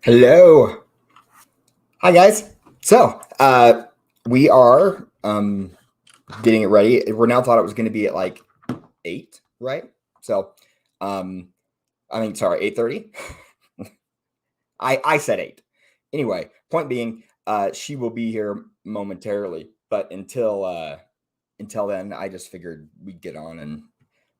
Hello. Hi, guys. We are getting it ready. We're now thought it was going to be at like 8, right? So, um, sorry, 8:30. I said 8. Anyway, point being, she will be here momentarily, but until then, I just figured we'd get on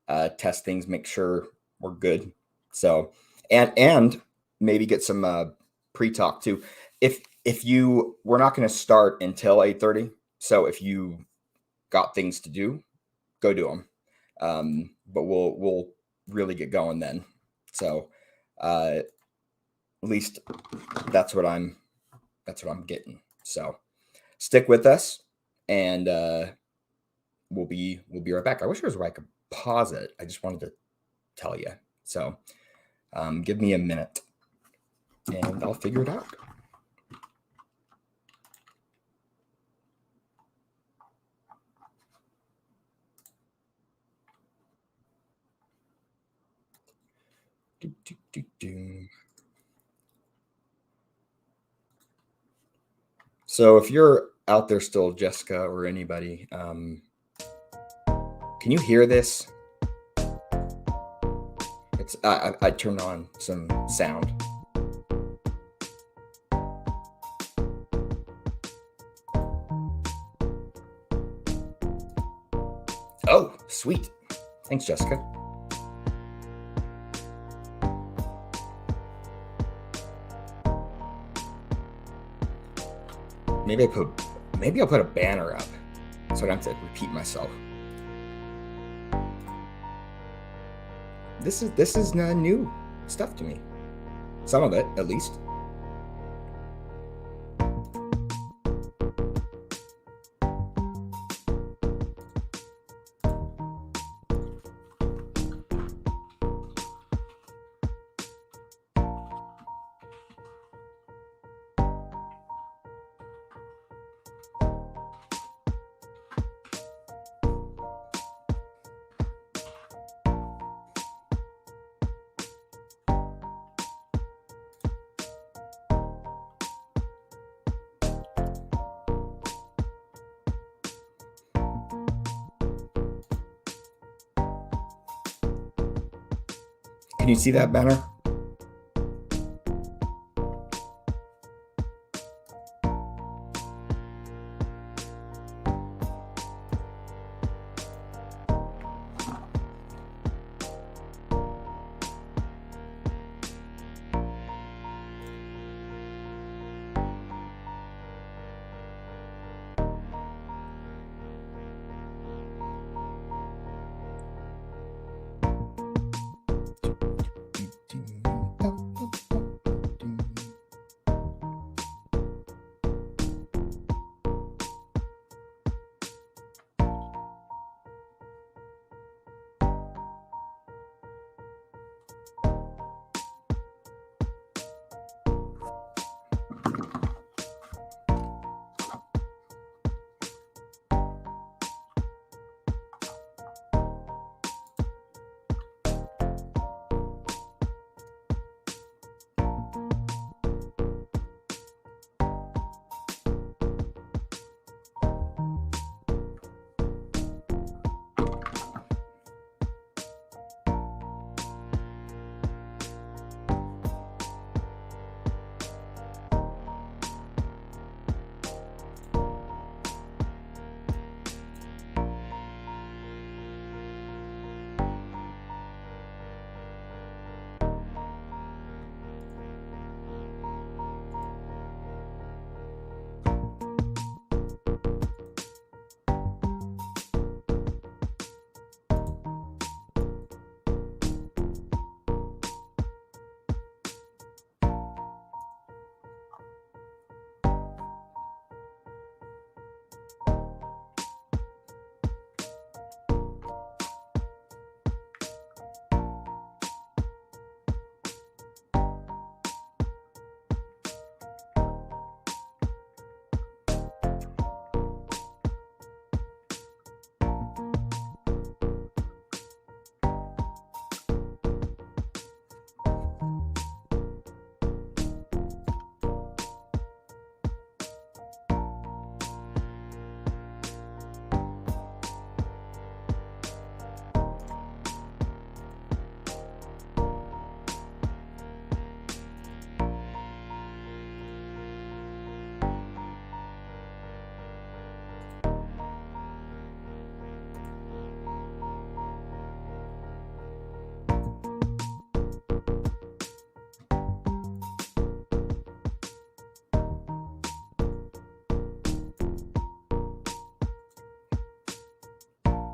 and test things, make sure we're good. So, and maybe get some pre-talk too. If you we're not going to start until 8:30. So if you got things to do, go do them. But we'll really get going then. So at least that's what I'm getting. So stick with us, and we'll be right back. I wish there was where I could pause it. I just wanted to tell you. So give me a minute, and I'll figure it out. So if you're out there still, Jessica or anybody, can you hear this? I turned on some sound. Oh, sweet. Thanks, Jessica. Maybe I'll put a banner up so I don't have to repeat myself. This is new stuff to me. Some of it, at least. Can you see that banner?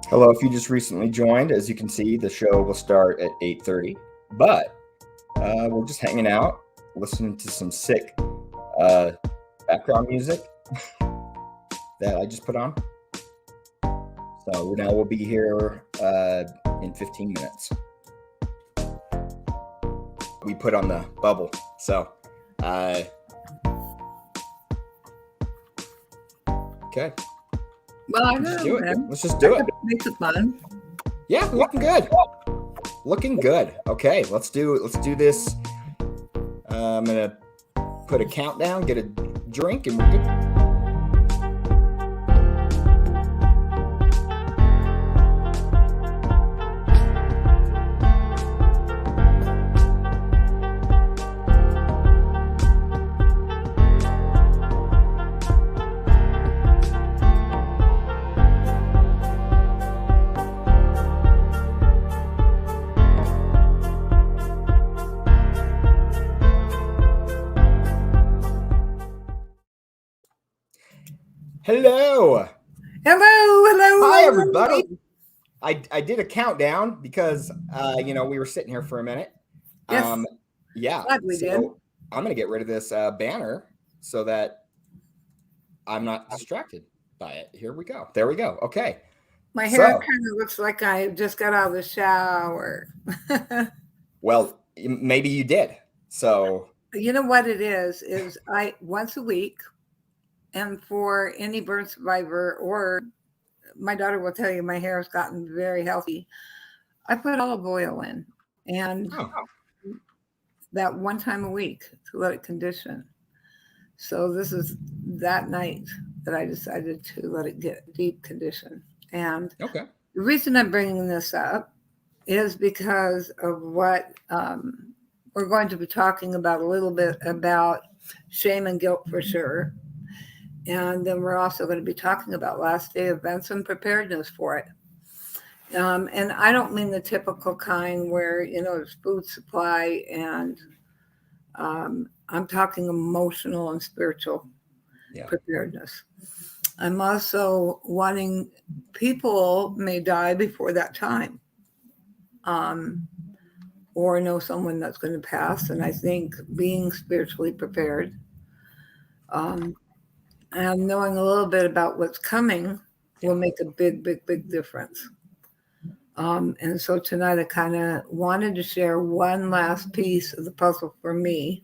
Hello, if you just recently joined, as you can see, the show will start at 8:30, but we're just hanging out, listening to some sick background music that I just put on. So now we'll be here in 15 minutes. We put on the bubble, so okay. Well, I Let's know, do it. man. Let's just do it. Makes it fun. Yeah, looking good. Looking good. Okay, let's do this. I'm gonna put a countdown, get a drink, and we're good. Hello. Hi, everybody. I did a countdown because we were sitting here for a minute. Yes. Yeah. Glad we did. I'm gonna get rid of this banner so that I'm not distracted by it. Here we go. There we go. Okay. My hair kind of looks like I just got out of the shower. Well, maybe you did. So you know what it is I once a week, and for any burn survivor, or my daughter will tell you my hair has gotten very healthy, I put olive oil in, and that one time a week to let it condition. So this is that night that I decided to let it get deep condition. And the reason I'm bringing this up is because of what we're going to be talking about a little bit about shame and guilt for sure. And then we're also going to be talking about last day events and preparedness for it. And I don't mean the typical kind where, it's food supply, and I'm talking emotional and spiritual preparedness. I'm also wanting people may die before that time, or know someone that's going to pass. And I think being spiritually prepared, and knowing a little bit about what's coming will make a big, big, big difference. And so tonight I kind of wanted to share one last piece of the puzzle for me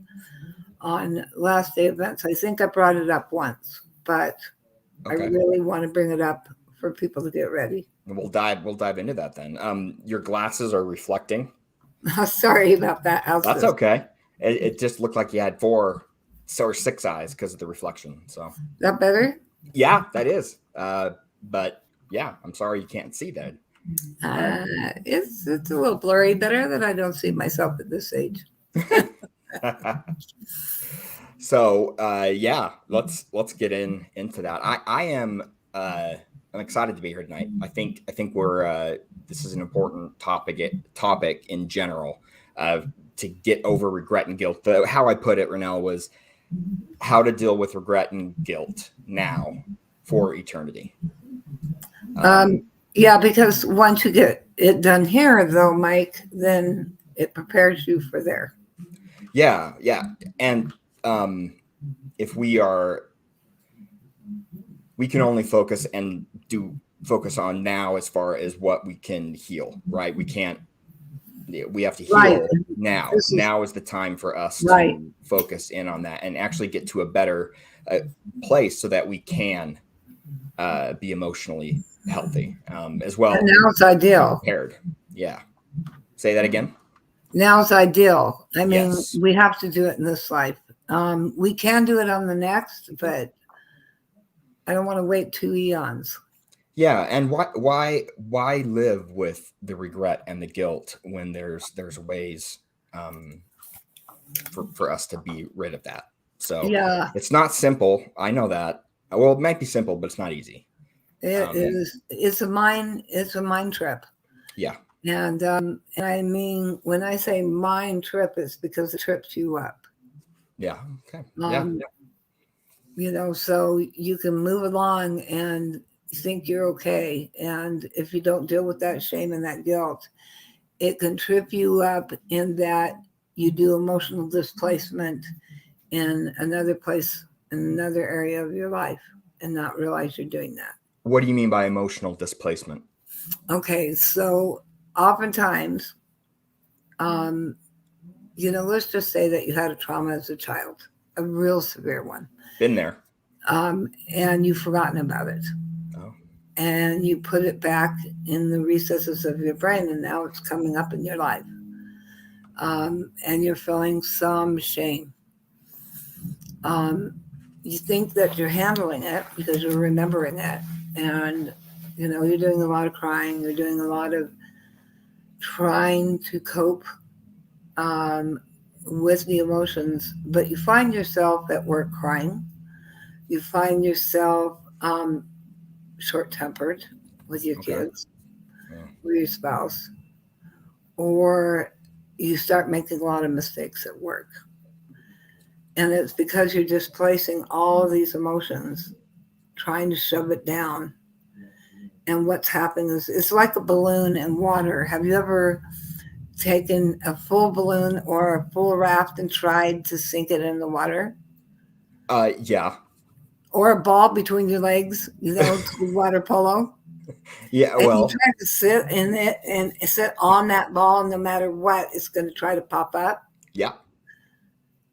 on last day events. I think I brought it up once, but I really want to bring it up for people to get ready. We'll dive into that then. Your glasses are reflecting. Sorry about that. That's okay. It just looked like you had 4 or 6 eyes because of the reflection. So is that better? Yeah, that is. But yeah, I'm sorry you can't see that. It's a little blurry. Better that I don't see myself at this age. So let's get into that. I'm excited to be here tonight. I think we're this is an important topic in general, to get over regret and guilt. How I put it, Renelle, was how to deal with regret and guilt now for eternity. Yeah, because once you get it done here, though, Mike, then it prepares you for there. Yeah. And if we can only focus on now as far as what we can heal, right? We have to heal now. Now is the time for us to focus in on that and actually get to a better place so that we can be emotionally healthy as well. And now it's ideal. Prepared. Yeah. Say that again. Now it's ideal. I mean, we have to do it in this life. We can do it on the next, but I don't want to wait 2 eons. Yeah, and why live with the regret and the guilt when there's ways for us to be rid of that? So it's not simple. I know that. Well, it might be simple, but it's not easy. It is. It's a mind trip. Yeah. And I mean, when I say mind trip, it's because it trips you up. Yeah. Okay. You know, so you can move along and you think you're okay. And if you don't deal with that shame and that guilt, it can trip you up in that you do emotional displacement in another place, in another area of your life, and not realize you're doing that. What do you mean by emotional displacement? Okay, so oftentimes, let's just say that you had a trauma as a child, a real severe one, Been there. and you've forgotten about it. Oh. And you put it back in the recesses of your brain, and now it's coming up in your life. And you're feeling some shame. You think that you're handling it because you're remembering it. And, you're doing a lot of crying. You're doing a lot of trying to cope with the emotions. But you find yourself at work crying. You find yourself short-tempered with your kids, with your spouse, or you start making a lot of mistakes at work. And it's because you're displacing all of these emotions, trying to shove it down. And what's happening is it's like a balloon in water. Have you ever taken a full balloon or a full raft and tried to sink it in the water? Yeah. Or a ball between your legs, water polo? Yeah, and well. you try to sit in it and sit on that ball, and no matter what, it's going to try to pop up. Yeah.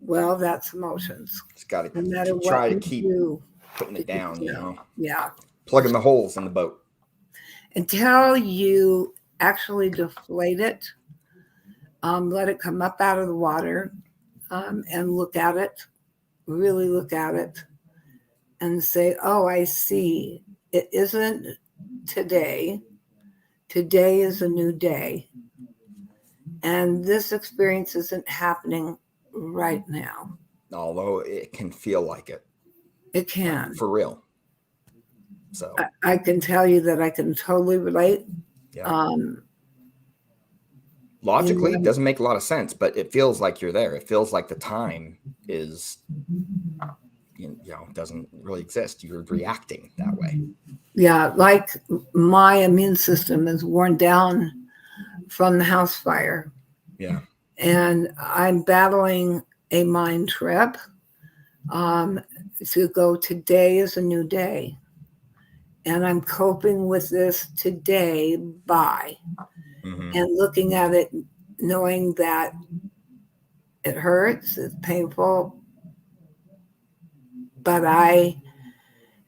Well, that's emotions. It's got to No matter what try to you keep do, putting it down, Yeah. Plugging the holes in the boat. Until you actually deflate it, let it come up out of the water, and look at it, really look at it, and say, oh, I see. It isn't today. Today is a new day. And this experience isn't happening right now. Although it can feel like it. It can. For real. So I can tell you that I can totally relate. Yeah. Logically, it doesn't make a lot of sense, but it feels like you're there. It feels like the time is, doesn't really exist. You're reacting that way. Yeah, like my immune system is worn down from the house fire. Yeah. And I'm battling a mind trip to go, today is a new day. And I'm coping with this today by, and looking at it, knowing that it hurts, it's painful, but I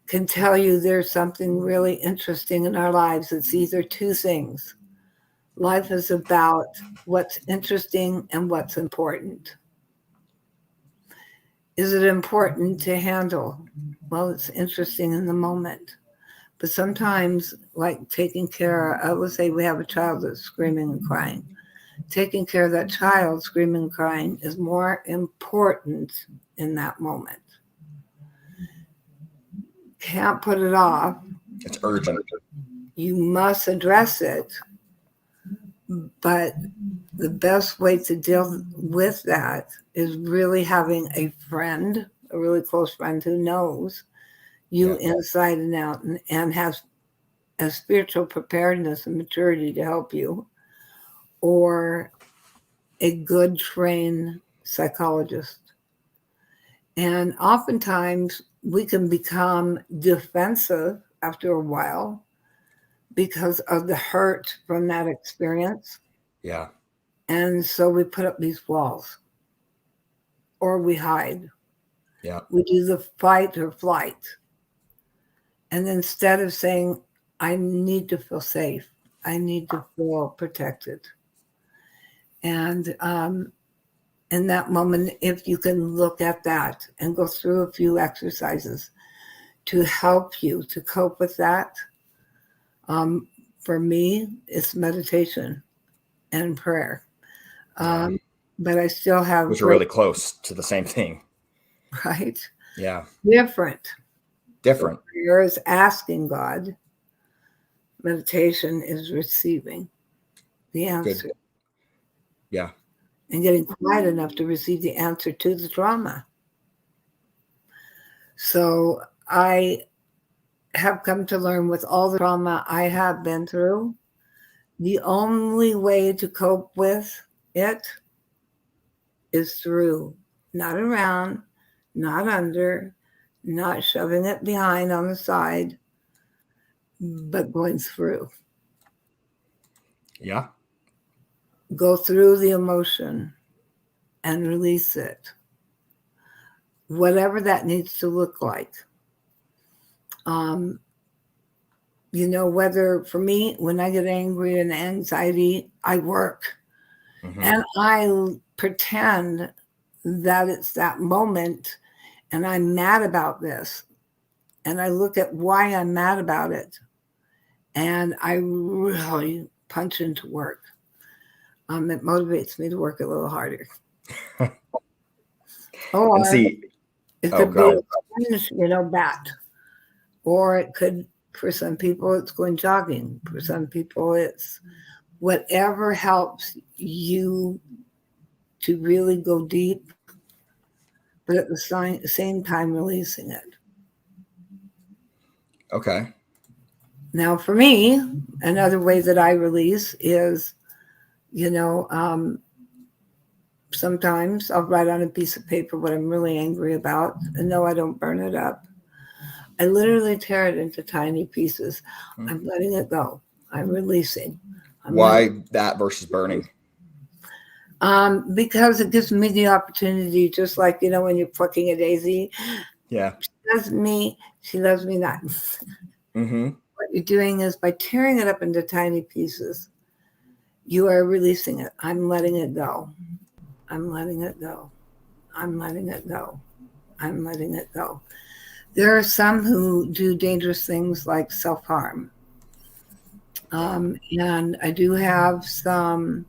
can tell you there's something really interesting in our lives. It's either two things. Life is about what's interesting and what's important. Is it important to handle? Well, it's interesting in the moment. But sometimes, like taking care of, let's say we have a child that's screaming and crying. Taking care of that child screaming and crying is more important in that moment. Can't put it off. It's urgent. You must address it. But the best way to deal with that is really having a friend, a really close friend who knows you inside and out, and has a spiritual preparedness and maturity to help you, or a good trained psychologist. And oftentimes we can become defensive after a while because of the hurt from that experience. Yeah. And so we put up these walls, or we hide. Yeah. We do the fight or flight. And instead of saying, I need to feel safe, I need to feel protected. And in that moment, if you can look at that and go through a few exercises to help you to cope with that, for me, it's meditation and prayer. But I still have... Which are really close to the same thing. Right? Yeah. Different. Prayer is asking God. Meditation is receiving the answer. Good. Yeah. And getting quiet enough to receive the answer to the trauma. So I have come to learn with all the trauma I have been through, the only way to cope with it is through, not around, not under, not shoving it behind on the side, but going through. Yeah. Go through the emotion and release it, whatever that needs to look like. Whether for me, when I get angry and anxiety, I work and I pretend that it's that moment and I'm mad about this. And I look at why I'm mad about it. And I really punch into work. It motivates me to work a little harder. Or And see, it could be a sponge, bat. Or it could, for some people, it's going jogging. For some people, it's whatever helps you to really go deep, but at the same time releasing it. Okay. Now, for me, another way that I release is, sometimes I'll write on a piece of paper what I'm really angry about, and no, I don't burn it up. I literally tear it into tiny pieces. I'm letting it go. I'm releasing. Why that versus burning? Because it gives me the opportunity, just like, when you're plucking a daisy. Yeah. She loves me not. What you're doing is by tearing it up into tiny pieces, you are releasing it. I'm letting it go. I'm letting it go. I'm letting it go. I'm letting it go. There are some who do dangerous things like self-harm. And I do have some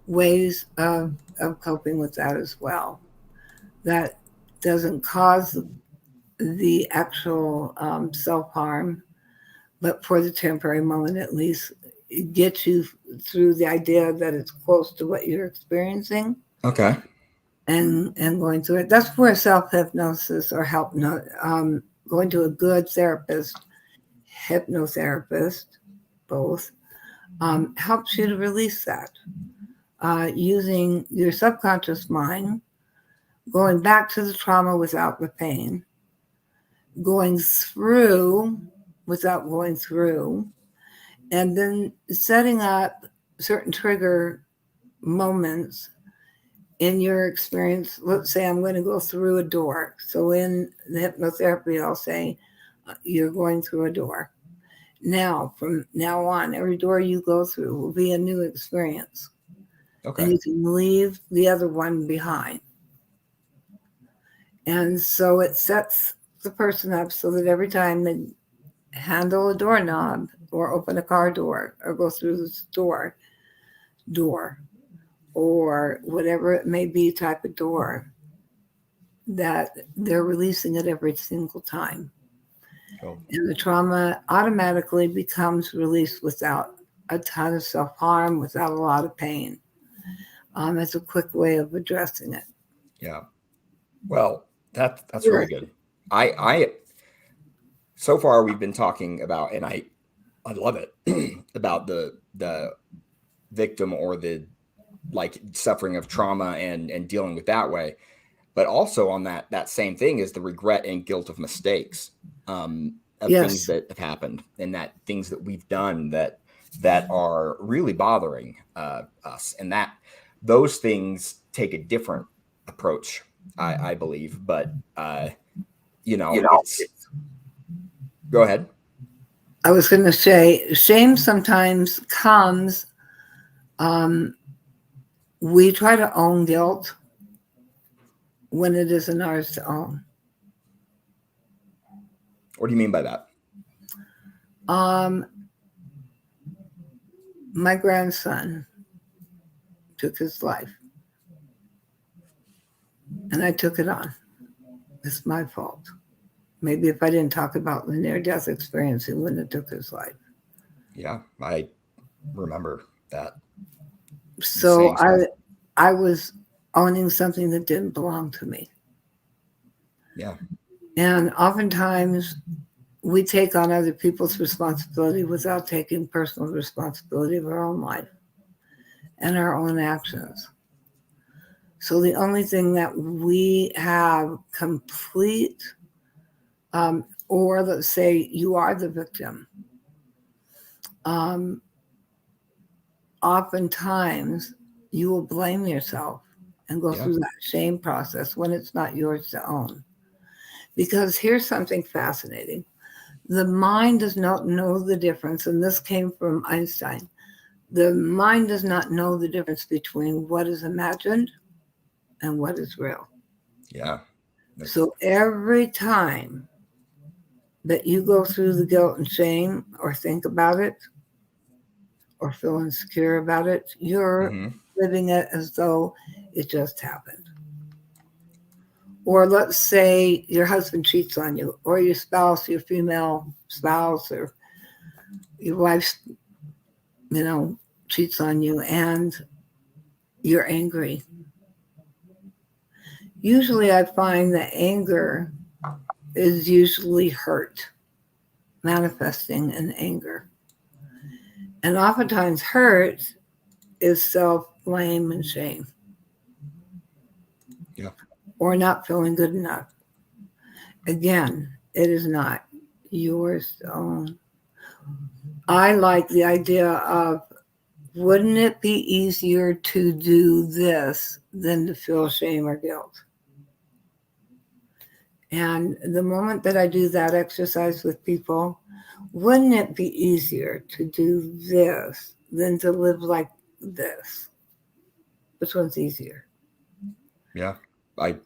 ways of coping with that as well. That doesn't cause the actual self-harm, but for the temporary moment at least, it gets you through the idea that it's close to what you're experiencing. Okay. And going through it. That's where self-hypnosis or going to a good therapist, hypnotherapist, both, helps you to release that. Using your subconscious mind, going back to the trauma without the pain, going through without going through, and then setting up certain trigger moments in your experience. Let's say I'm going to go through a door. So in the hypnotherapy, I'll say, you're going through a door. Now, from now on, every door you go through will be a new experience. Okay. And you can leave the other one behind. And so it sets the person up so that every time they handle a doorknob or open a car door or go through this door, or whatever it may be type of door, that they're releasing it every single time. Cool. And the trauma automatically becomes released without a ton of self-harm, without a lot of pain. It's a quick way of addressing it. Yeah. Well, that's really good. I so far we've been talking about, and I love it, about the victim or the suffering of trauma and dealing with that way, but also on that same thing is the regret and guilt of mistakes, of things that have happened, and that things that we've done that are really bothering us, and that those things take a different approach, I believe. But go ahead. I was going to say, shame sometimes comes. We try to own guilt when it isn't ours to own. What do you mean by that? My grandson took his life, and I took it on. It's my fault. Maybe if I didn't talk about the near-death experience, he wouldn't have took his life. Yeah, I remember that. So I was owning something that didn't belong to me. Yeah. And oftentimes we take on other people's responsibility without taking personal responsibility of our own life and our own actions. So the only thing that we have complete, or let's say you are the victim, oftentimes you will blame yourself and go through that shame process when it's not yours to own. Because here's something fascinating. The mind does not know the difference, and this came from Einstein. The mind does not know the difference between what is imagined and what is real. Yeah. So every time that you go through the guilt and shame or think about it or feel insecure about it, you're living it as though it just happened. Or let's say your husband cheats on you, or your spouse, your female spouse, or your wife, cheats on you, and you're angry. Usually I find that anger is usually hurt, manifesting in anger. And oftentimes hurt is self-blame and shame. Yeah. Or not feeling good enough. Again, it is not yours to own. I like the idea of, wouldn't it be easier to do this than to feel shame or guilt? And the moment that I do that exercise with people, wouldn't it be easier to do this than to live like this? Which one's easier? Yeah, that's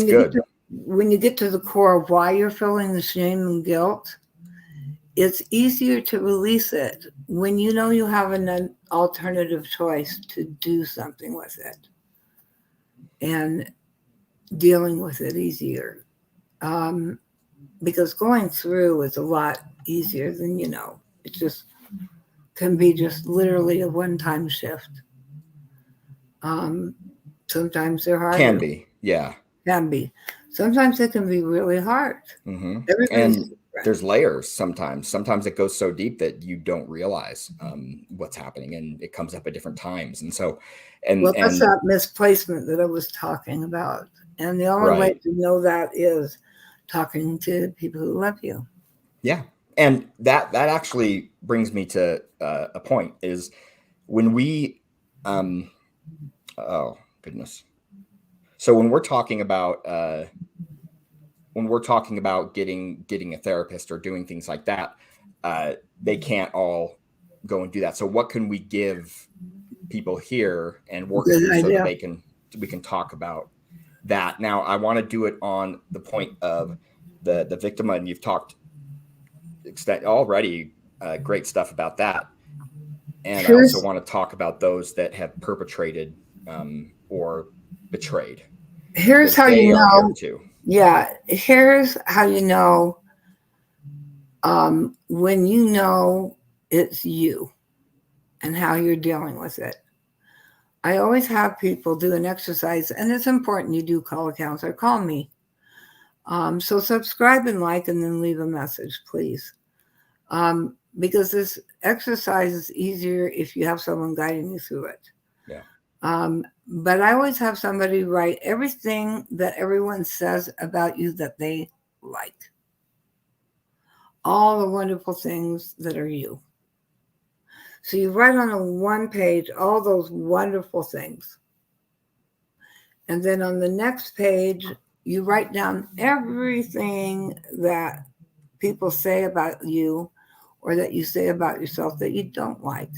good. When you get to the core of why you're feeling the shame and guilt, it's easier to release it when you know you have an alternative choice to do something with it and dealing with it easier. Because going through is a lot easier than, it just can be just literally a one-time shift. Sometimes they're hard. Can be, yeah. Can be. Sometimes it can be really hard. And there's layers sometimes. Sometimes it goes so deep that you don't realize what's happening, and it comes up at different times. And so, that's that misplacement that I was talking about. And the only way to know that is talking to people who love you. Yeah. And that actually brings me to a point is when we, oh goodness. So when we're talking about getting a therapist or doing things like that, they can't all go and do that. So what can we give people here and work through so that we can talk about that? Now, I want to do it on the point of the victim, and you've talked already great stuff about that. And I also want to talk about those that have perpetrated or betrayed. Here's how you know. Yeah, here's how you know when you know it's you and how you're dealing with it. I always have people do an exercise, and it's important you do call a counselor. Call me. So subscribe and like, and then leave a message, please. Because this exercise is easier if you have someone guiding you through it. Yeah. But I always have somebody write everything that everyone says about you that they like. All the wonderful things that are you. So you write on a one page all those wonderful things. And then on the next page, you write down everything that people say about you or that you say about yourself that you don't like.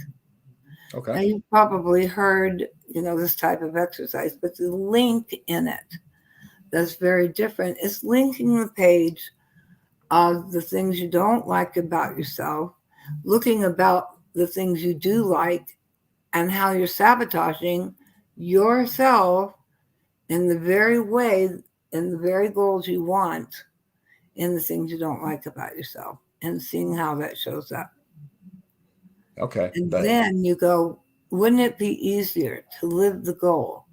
Okay. Now, you've probably heard, this type of exercise, but the link in it that's very different is linking the page of the things you don't like about yourself, looking about the things you do like, and how you're sabotaging yourself in the very way, in the very goals you want, in the things you don't like about yourself, and seeing how that shows up. Okay. And then you go, wouldn't it be easier to live the goal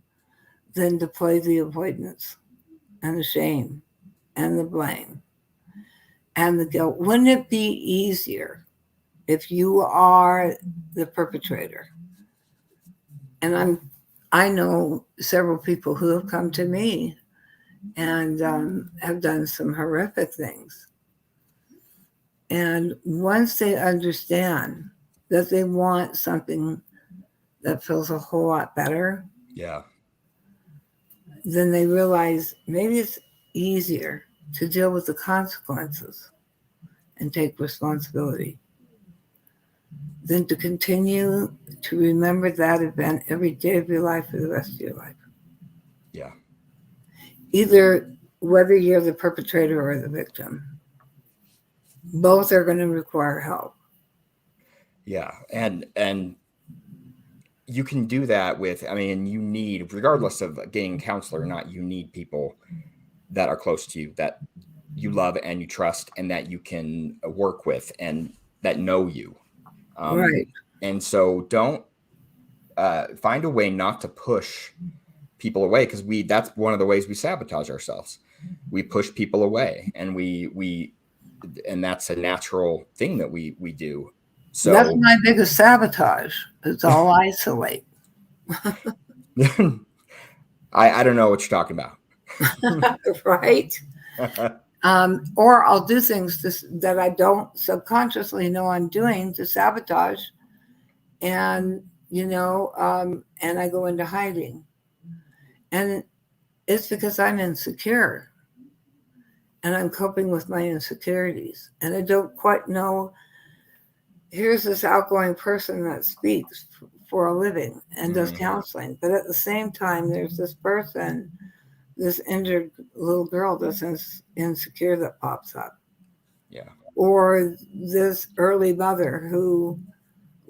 than to play the avoidance and the shame and the blame? and the guilt. Wouldn't it be easier if you are the perpetrator? And I know several people who have come to me and have done some horrific things. And once they understand that they want something that feels a whole lot better, Yeah. then they realize maybe it's easier to deal with the consequences and take responsibility than to continue to remember that event every day of your life for the rest of your life. Yeah. Either whether you're the perpetrator or the victim, both are going to require help. Yeah. And you can do that with, I mean, you need, regardless of getting a counselor or not, you need people that are close to you, that you love and you trust, and that you can work with and that know you. Right. And so don't find a way not to push people away, because that's one of the ways we sabotage ourselves. We push people away, and and that's a natural thing that we do. So that's my biggest sabotage. It's all isolate. I don't know what you're talking about. Right. Or I'll do things that I don't subconsciously know I'm doing to sabotage, and and I go into hiding, and it's because I'm insecure, and I'm coping with my insecurities, and I don't quite know. Here's this outgoing person that speaks for a living and does counseling, but at the same time, there's this person, this injured little girl that's insecure that pops up. Yeah. Or this early mother who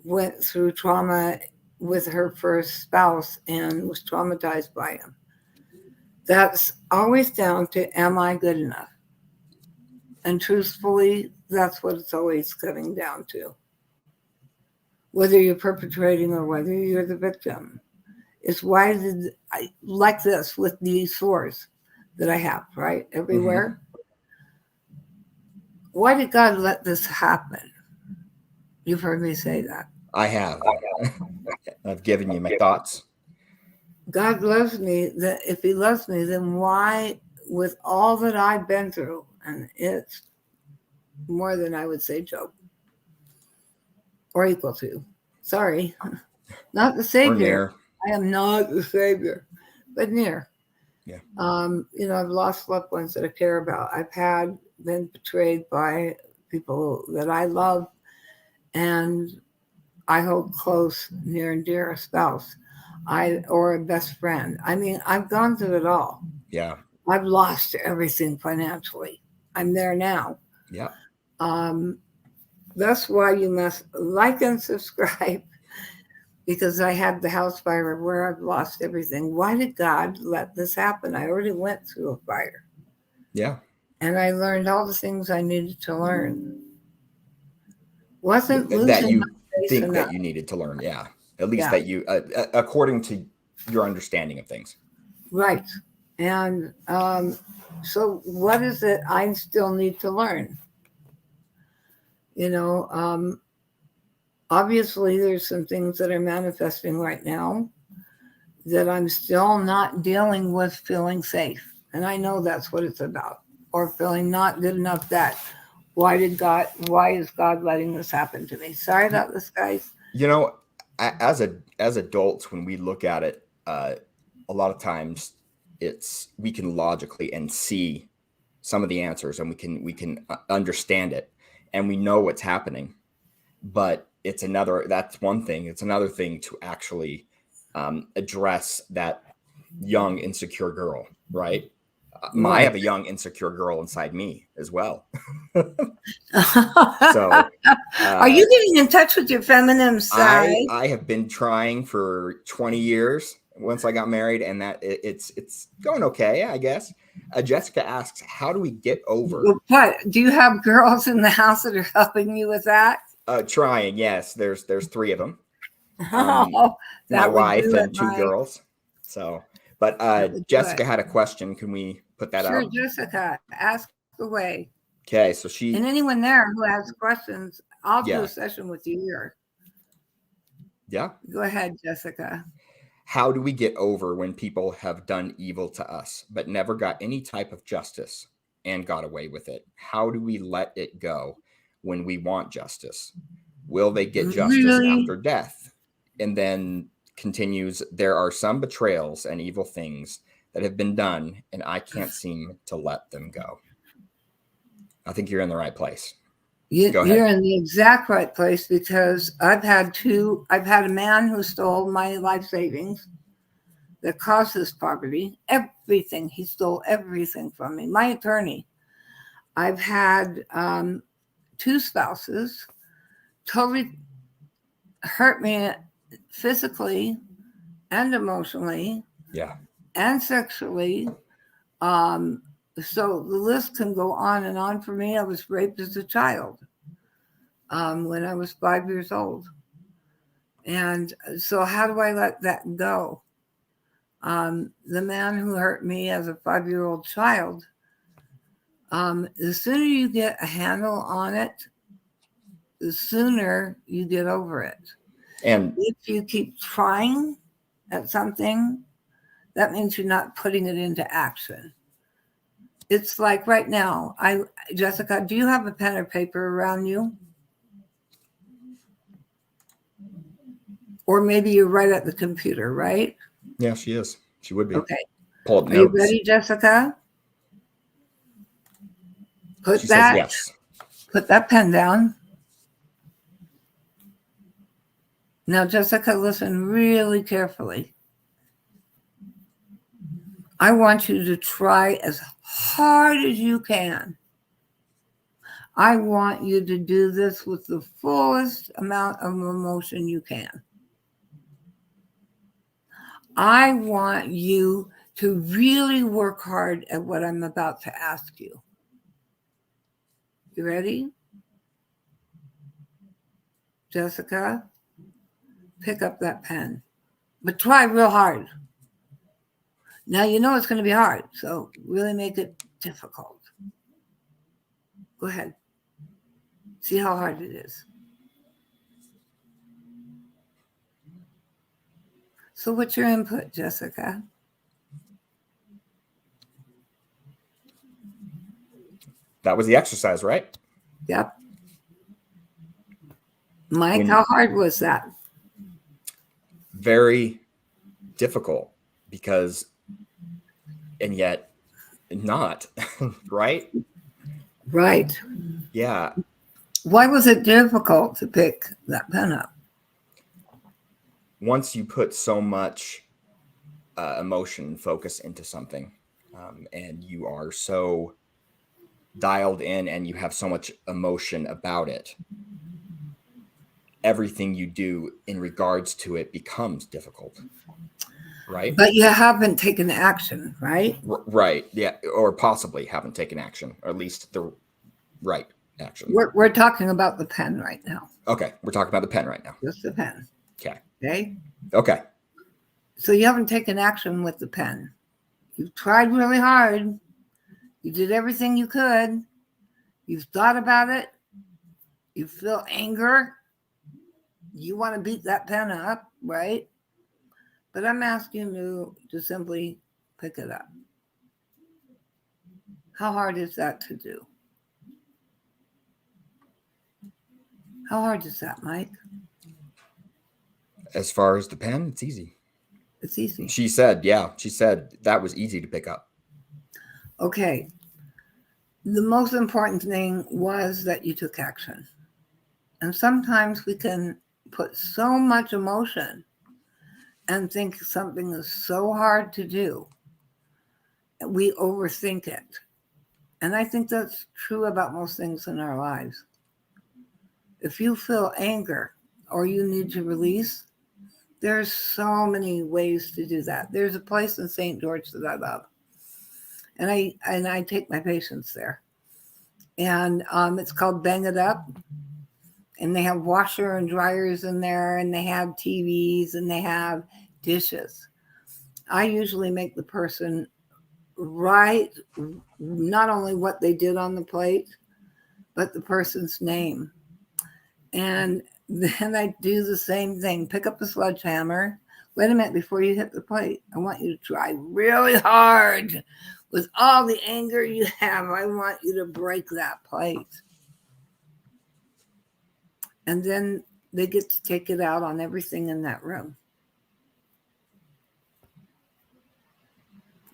went through trauma with her first spouse and was traumatized by him. That's always down to, am I good enough? And truthfully, that's what it's always coming down to. Whether you're perpetrating or whether you're the victim. It's why did I, like this with these swords that I have, right? Everywhere. Why did God let this happen? You've heard me say that. I have. I've given you my thoughts. God loves me. That if he loves me, then why, with all that I've been through, and it's more than I would say Job, or equal to. Sorry, not the Savior. I am not the Savior, but near. Yeah. I've lost loved ones that I care about. I've been betrayed by people that I love and I hold close, near and dear, a spouse, or a best friend. I mean, I've gone through it all. Yeah. I've lost everything financially. I'm there now. Yeah. That's why you must like and subscribe, because I had the house fire where I've lost everything. Why did God let this happen? I already went through a fire. Yeah. And I learned all the things I needed to learn. Wasn't losing that you think enough. that you needed to learn. Yeah. At least that you, according to your understanding of things. Right. And so what is it I still need to learn? Obviously there's some things that are manifesting right now that I'm still not dealing with feeling safe. And I know that's what it's about. Or feeling not good enough that, why is God letting this happen to me? Sorry about this, guys. As adults, when we look at it, a lot of times we can logically and see some of the answers, and we can understand it, and we know what's happening. But that's one thing. It's another thing to actually address that young, insecure girl, right? I have a young, insecure girl inside me as well. So, are you getting in touch with your feminine side? I have been trying for 20 years once I got married, and that it's going okay, I guess. Jessica asks, how do we get over? What, do you have girls in the house that are helping you with that? Trying, yes. There's 3 of them. My wife and 2 girls. So, but Jessica had a question. Can we put that out? Sure, Jessica, ask away. Okay, so And anyone there who has questions, I'll do Yeah. a session with you here. Yeah. Go ahead, Jessica. How do we get over when people have done evil to us, but never got any type of justice and got away with it? How do we let it go when we want justice? Will they get justice Really? after death? And then continues, there are some betrayals and evil things that have been done, and I can't seem to let them go. I think you're in the right place. Go ahead. You're in the exact right place, because I've had a man who stole my life savings that caused this poverty. Everything. He stole everything from me. My attorney. I've had 2 spouses totally hurt me physically and emotionally. Yeah. And sexually. So the list can go on and on for me. I was raped as a child when I was 5 years old. And so how do I let that go? The man who hurt me as a 5-year-old child, the sooner you get a handle on it, the sooner you get over it. And if you keep trying at something, that means you're not putting it into action. It's like right now, Jessica, do you have a pen or paper around you? Or maybe you're right at the computer, right? yeah, she is. She would be. Okay. Pull up Are you notes. ready, Jessica? She says yes. Put that pen down. Now, Jessica, listen really carefully. I want you to try as hard as you can. I want you to do this with the fullest amount of emotion you can. I want you to really work hard at what I'm about to ask you. You ready? Jessica, pick up that pen, but try real hard. Now, you know it's going to be hard, so really make it difficult. Go ahead. See how hard it is. So what's your input, Jessica? That was the exercise, right? Yep. Mike, how hard was that? Very difficult, because, and yet not, right? Right. Yeah. Why was it difficult to pick that pen up? Once you put so much emotion and focus into something, and you are so dialed in and you have so much emotion about it, everything you do in regards to it becomes difficult, right? But you haven't taken action, right? Right. Yeah. Or possibly haven't taken action, or at least the right action. We're talking about the pen right now. Okay. We're talking about the pen right now. Just the pen. Okay. Okay. Okay. So you haven't taken action with the pen. You've tried really hard. You did everything you could. You've thought about it. You feel anger. You want to beat that pen up, right? But I'm asking you to simply pick it up. How hard is that to do? How hard is that, Mike? As far as the pen, it's easy. It's easy. She said that was easy to pick up. Okay. The most important thing was that you took action. And sometimes we can put so much emotion and think something is so hard to do, we overthink it. And I think that's true about most things in our lives. If you feel anger or you need to release, there's so many ways to do that. There's a place in St. George that I love, and I take my patients there, and it's called Bang It Up, and they have washer and dryers in there, and they have TVs, and they have dishes. I usually make the person write not only what they did on the plate, but the person's name. And then I do the same thing. Pick up the sledgehammer. Wait a minute, before you hit the plate, I want you to try really hard with all the anger you have. I want you to break that plate. And then they get to take it out on everything in that room.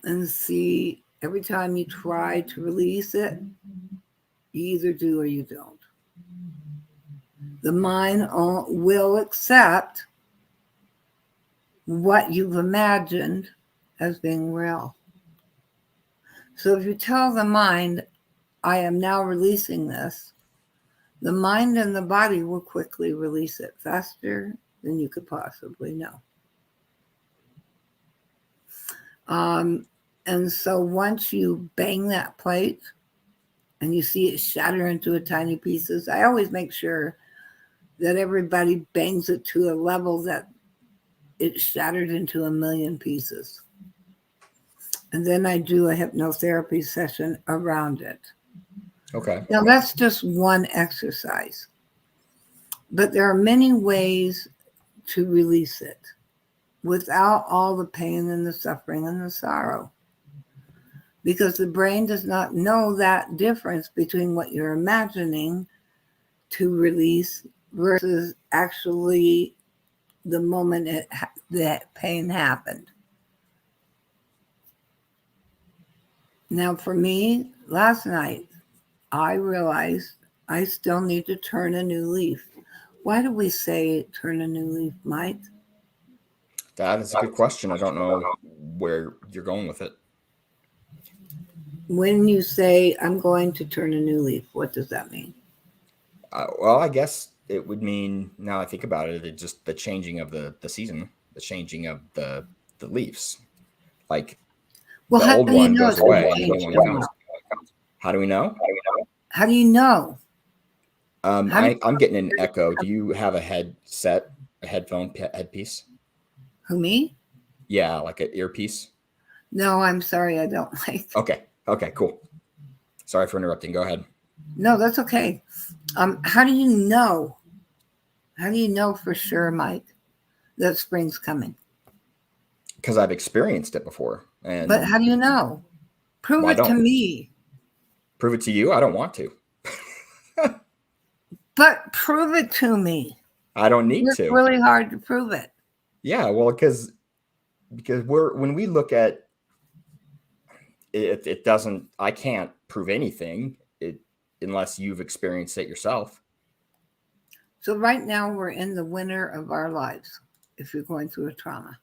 And see, every time you try to release it, you either do or you don't. The mind will accept what you've imagined as being real. So if you tell the mind, I am now releasing this, the mind and the body will quickly release it faster than you could possibly know. And so once you bang that plate and you see it shatter into tiny pieces, I always make sure that everybody bangs it to a level that it shattered into 1,000,000 pieces. And then I do a hypnotherapy session around it. Okay. Now that's just one exercise, but there are many ways to release it without all the pain and the suffering and the sorrow, because the brain does not know that difference between what you're imagining to release versus actually the moment that pain happened. Now for me, last night, I realized I still need to turn a new leaf. Why do we say turn a new leaf, Mike? That is a good question. I don't know where you're going with it. When you say I'm going to turn a new leaf, what does that mean? Well, I guess it would mean, now I think about it, it's just the changing of the season, the changing of the leaves. Like Well, the how old do you one know goes it's away going and the to new change? one comes. How do we know? How do you know? I'm getting an echo. Do you have a headset, a headpiece? Who, me? Yeah, like an earpiece. No, I'm sorry, I don't like. Okay, cool. Sorry for interrupting. Go ahead. No, that's okay. How do you know? How do you know for sure, Mike, that spring's coming? Because I've experienced it before. And But how do you know? Prove Well, I it to don't. me. Prove it to you? I don't want to. But prove it to me. I don't need It's to. really hard to prove it. Yeah, well, because when we look at it, it doesn't. I can't prove anything unless you've experienced it yourself. So right now we're in the winter of our lives. If you're going through a trauma,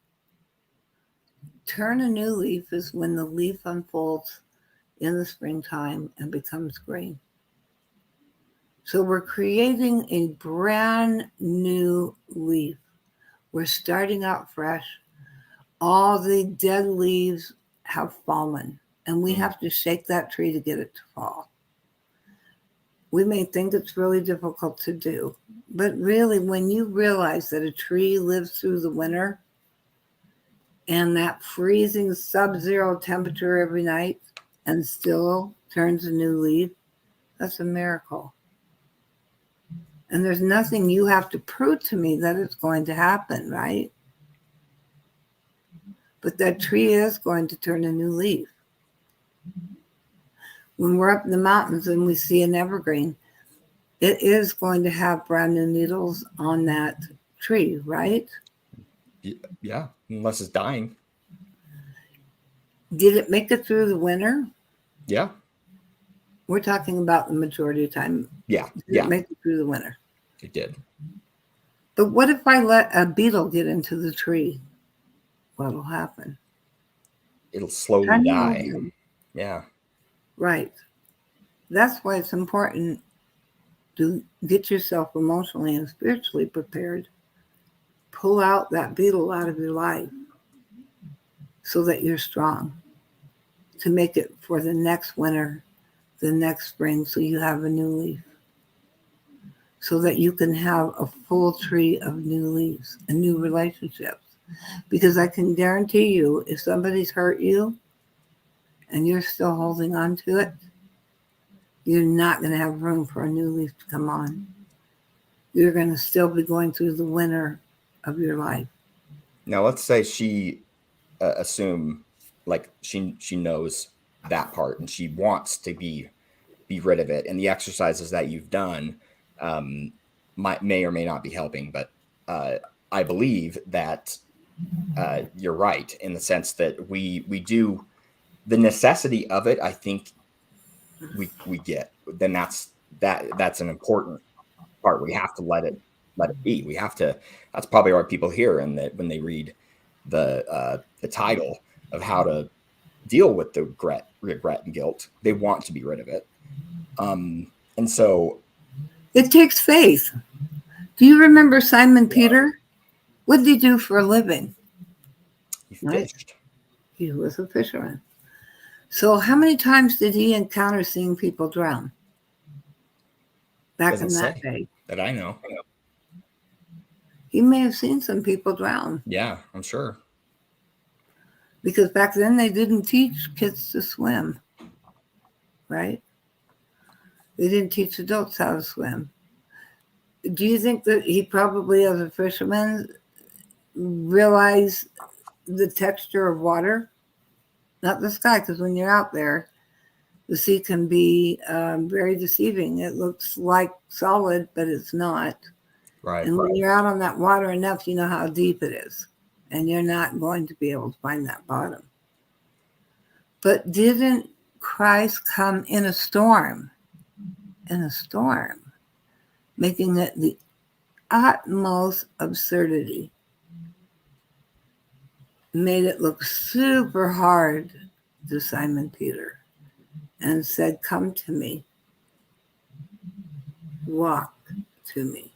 turn a new leaf is when the leaf unfolds in the springtime and becomes green. So we're creating a brand new leaf. We're starting out fresh. All the dead leaves have fallen, and we have to shake that tree to get it to fall. We may think it's really difficult to do, but really, when you realize that a tree lives through the winter and that freezing sub-zero temperature every night and still turns a new leaf, that's a miracle. And there's nothing you have to prove to me that it's going to happen, right? But that tree is going to turn a new leaf. When we're up in the mountains and we see an evergreen, it is going to have brand new needles on that tree, right? Yeah, unless it's dying. Did it make it through the winter? Yeah. We're talking about the majority of the time. Yeah. Did it make it through the winter? It did. But what if I let a beetle get into the tree? What'll happen? It'll slowly die. Yeah. Right. That's why it's important to get yourself emotionally and spiritually prepared. Pull out that beetle out of your life so that you're strong to make it for the next winter, the next spring, so you have a new leaf, so that you can have a full tree of new leaves and new relationships. Because I can guarantee you, if somebody's hurt you and you're still holding on to it, you're not going to have room for a new leaf to come on. You're going to still be going through the winter of your life. Now, let's say she assume like she knows that part and she wants to be rid of it, and the exercises that you've done may or may not be helping, but I believe that you're right in the sense that we do the necessity of it. I think we get, then that's an important part. We have to let it be. We have to. That's probably why people hear, and that when they read the title of how to deal with the regret and guilt, they want to be rid of it. And so it takes faith. Do you remember Simon Peter? What did he do for a living? He fished. He was a fisherman. So how many times did he encounter seeing people drown? Back in that day. That I know. He may have seen some people drown. Yeah, I'm sure. Because back then they didn't teach kids to swim, right? They didn't teach adults how to swim. Do you think that he probably, as a fisherman, realized the texture of water? Not the sky, because when you're out there, the sea can be very deceiving. It looks like solid, but it's not. Right. And when you're out on that water enough, you know how deep it is. And you're not going to be able to find that bottom. But didn't Christ come in a storm? In a storm, making it the utmost absurdity. Made it look super hard to Simon Peter and said, "Come to me. Walk to me.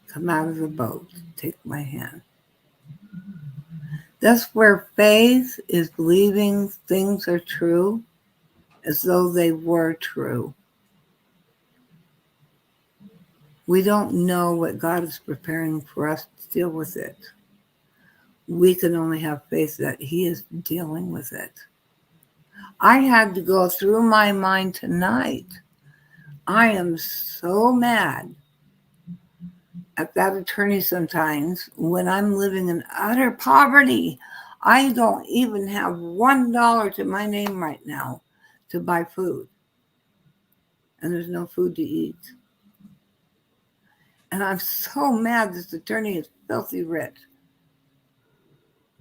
Come out of the boat. Take my hand." That's where faith is believing things are true as though they were true. We don't know what God is preparing for us to deal with it. We can only have faith that He is dealing with it. I had to go through my mind tonight. I am so mad at that attorney sometimes when I'm living in utter poverty. I don't even have $1 to my name right now to buy food. And there's no food to eat. And I'm so mad this attorney is filthy rich.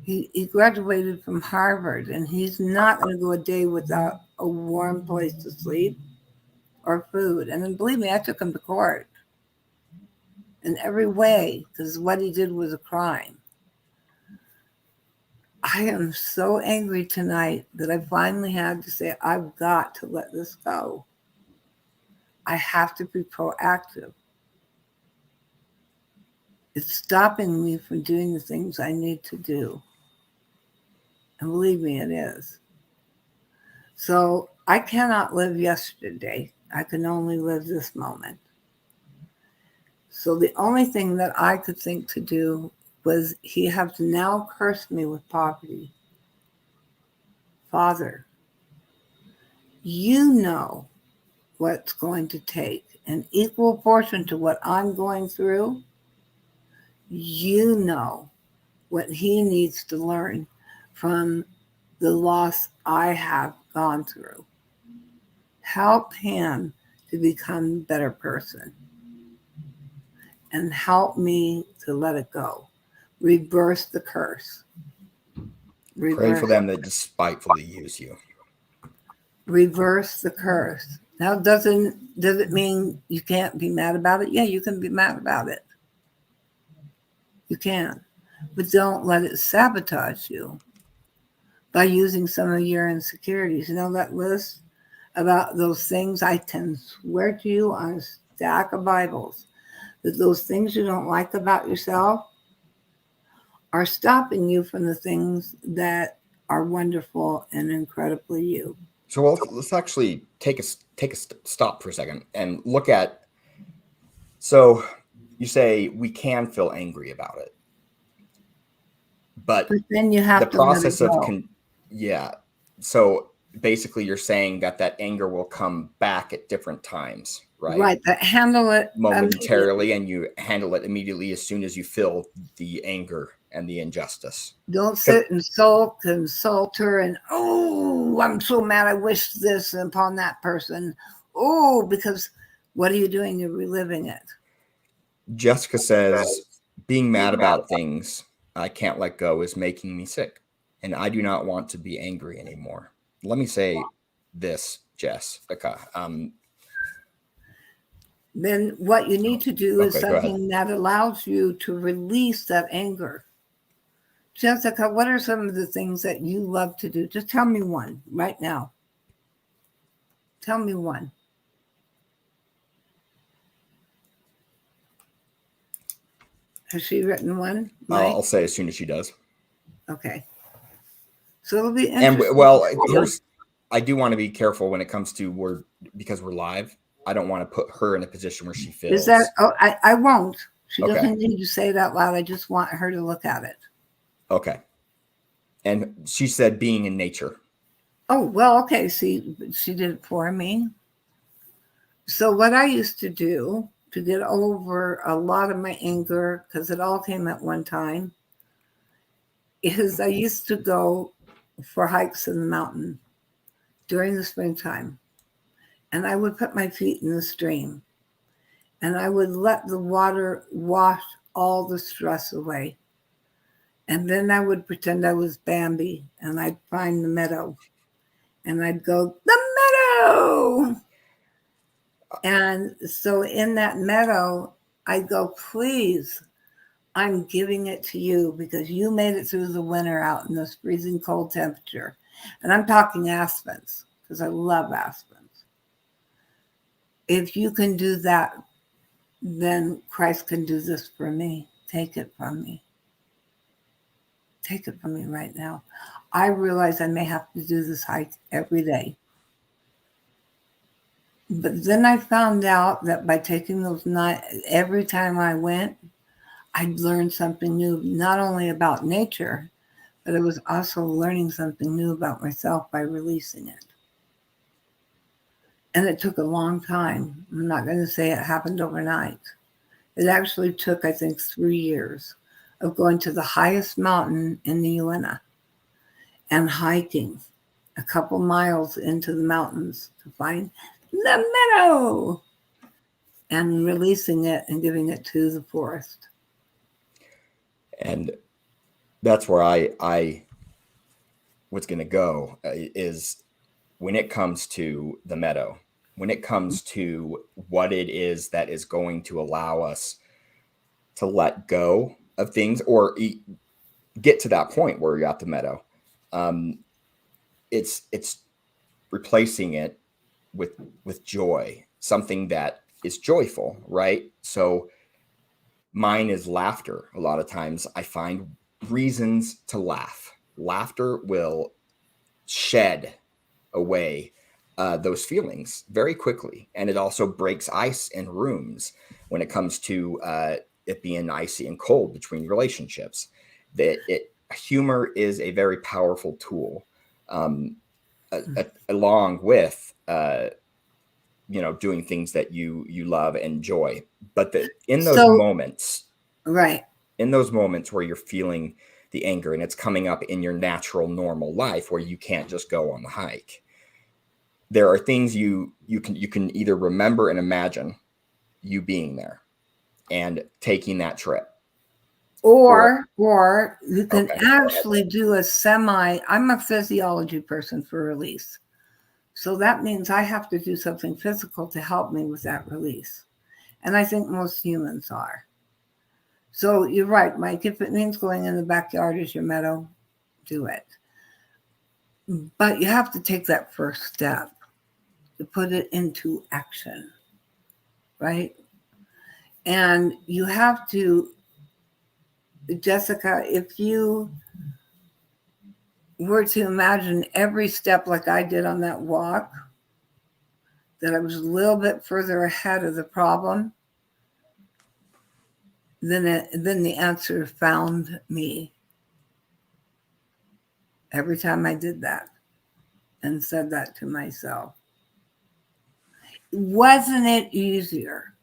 He graduated from Harvard, and he's not going to go a day without a warm place to sleep or food. And then believe me, I took him to court in every way because what he did was a crime. I am so angry tonight that I finally had to say, I've got to let this go. I have to be proactive. It's stopping me from doing the things I need to do. And believe me, it is. So I cannot live yesterday. I can only live this moment. So the only thing that I could think to do was he has now cursed me with poverty. Father, you know what's going to take an equal portion to what I'm going through. You know what he needs to learn from the loss I have gone through. Help him to become a better person. And help me to let it go. Reverse the curse. Pray for them that despitefully use you. Reverse the curse. Now, does it mean you can't be mad about it? Yeah, you can be mad about it. You can. But don't let it sabotage you by using some of your insecurities. You know that list about those things? I can swear to you on a stack of Bibles that those things you don't like about yourself are stopping you from the things that are wonderful and incredibly you. So let's actually take a stop for a second and look at. So you say we can feel angry about it, but then you have the to process let it of go. yeah. So basically you're saying that anger will come back at different times, right? Right. But handle it Momentarily, and you handle it immediately as soon as you feel the anger and the injustice. Don't sit and sulk and insult her and, oh, I'm so mad. I wish this upon that person. Oh, because what are you doing? You're reliving it. Jessica says, being mad about things I can't let go is making me sick, and I do not want to be angry anymore. Let me say this, Jessica. Then what you need to do is Okay, go ahead. something that allows you to release that anger. Jessica, what are some of the things that you love to do? Just tell me one right now. Tell me one. Has she written one? Mike? I'll say as soon as she does. Okay. So it'll be And interesting. well, I do want to be careful when it comes to because we're live. I don't want to put her in a position where she feels. Is that? Oh, I won't. She Okay. doesn't need to say it out loud. I just want her to look at it. Okay. And she said being in nature. Oh, well, okay. See, she did it for me. So what I used to do to get over a lot of my anger, because it all came at one time, is I used to go for hikes in the mountain during the springtime. And I would put my feet in the stream. And I would let the water wash all the stress away. And then I would pretend I was Bambi, and I'd find the meadow. And I'd go, the meadow! And so in that meadow, I'd go, please, I'm giving it to you because you made it through the winter out in this freezing cold temperature. And I'm talking aspens because I love aspens. If you can do that, then Christ can do this for me. Take it from me. Take it from me right now. I realize I may have to do this hike every day. But then I found out that by taking those nights, every time I went, I'd learn something new, not only about nature, but I was also learning something new about myself by releasing it. And it took a long time. I'm not going to say it happened overnight. It actually took, I think, 3 years of going to the highest mountain in the Uinta and hiking a couple miles into the mountains to find the meadow and releasing it and giving it to the forest. And that's where I was going to go is when it comes to the meadow, when it comes to what it is that is going to allow us to let go of things or get to that point where you're at the meadow. It's replacing it with joy, something that is joyful, right? So mine is laughter. A lot of times I find reasons to laugh. Laughter will shed away those feelings very quickly. And it also breaks ice in rooms when it comes to it being icy and cold between relationships. Humor is a very powerful tool, along with doing things that you love and enjoy. But in those moments, right, in those moments where you're feeling the anger and it's coming up in your natural, normal life where you can't just go on the hike, there are things you can either remember and imagine you being there and taking that trip. Or you can actually do I'm a physiology person for release. So that means I have to do something physical to help me with that release. And I think most humans are. So you're right, Mike. If it means going in the backyard as your meadow, do it. But you have to take that first step to put it into action, right? And you have to, Jessica, if you were to imagine every step like I did on that walk, that I was a little bit further ahead of the problem, then the answer found me every time I did that. and said that to myself. Wasn't it easier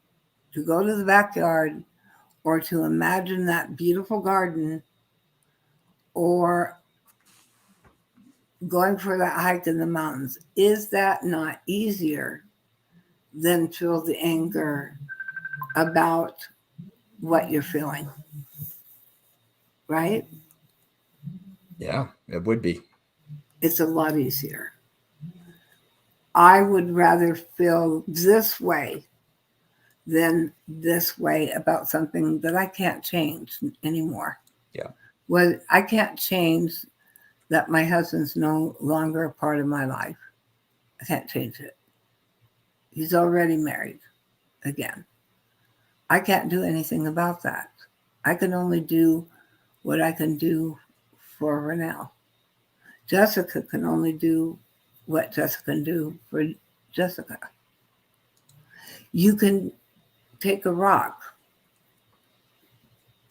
to go to the backyard or to imagine that beautiful garden or going for that hike in the mountains? Is that not easier than feel the anger about what you're feeling? Right? Yeah, it would be. It's a lot easier. I would rather feel this way than this way about something that I can't change anymore. Yeah. Well, I can't change that my husband's no longer a part of my life. I can't change it. He's already married again. I can't do anything about that. I can only do what I can do for Renelle. Jessica can only do what Jessica can do for Jessica. You can take a rock.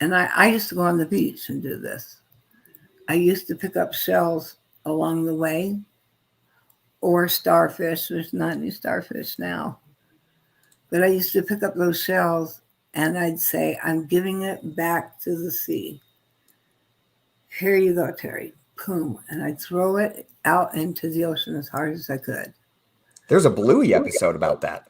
And I used to go on the beach and do this. I used to pick up shells along the way or starfish. There's not any starfish now. But I used to pick up those shells and I'd say, I'm giving it back to the sea. Here you go, Terry. Boom. And I'd throw it out into the ocean as hard as I could. There's a Bluey episode about that.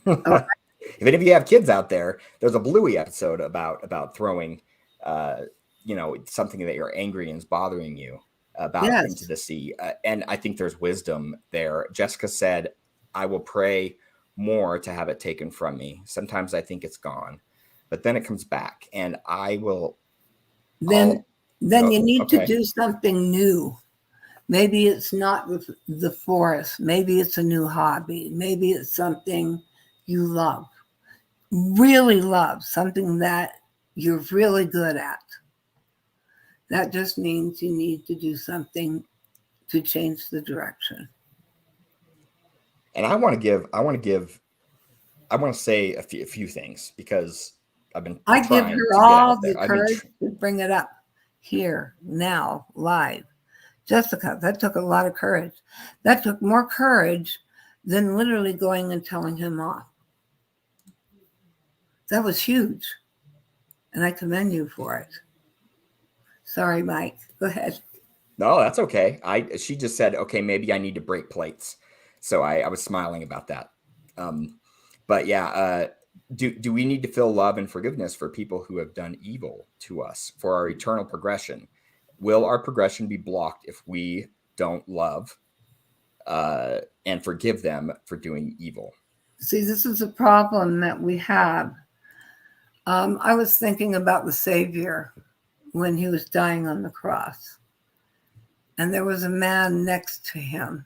Oh. If any of you have kids out there, there's a Bluey episode about throwing, something that you're angry and is bothering you about into the sea. And I think there's wisdom there. Jessica said, I will pray more to have it taken from me. Sometimes I think it's gone, but then it comes back and I will. Then you need to do something new. Maybe it's not the forest. Maybe it's a new hobby. Maybe it's something you love, really love, something that you're really good at. That just means you need to do something to change the direction. And I want to say a few things because I give her all the courage to bring it up here, now, live. Jessica, that took a lot of courage. That took more courage than literally going and telling him off. That was huge. And I commend you for it. Sorry, Mike. Go ahead. No, that's okay. She just said, okay, maybe I need to break plates. So I was smiling about that. But yeah, do we need to feel love and forgiveness for people who have done evil to us for our eternal progression? Will our progression be blocked if we don't love and forgive them for doing evil? See, this is a problem that we have. I was thinking about the Savior when he was dying on the cross. And there was a man next to him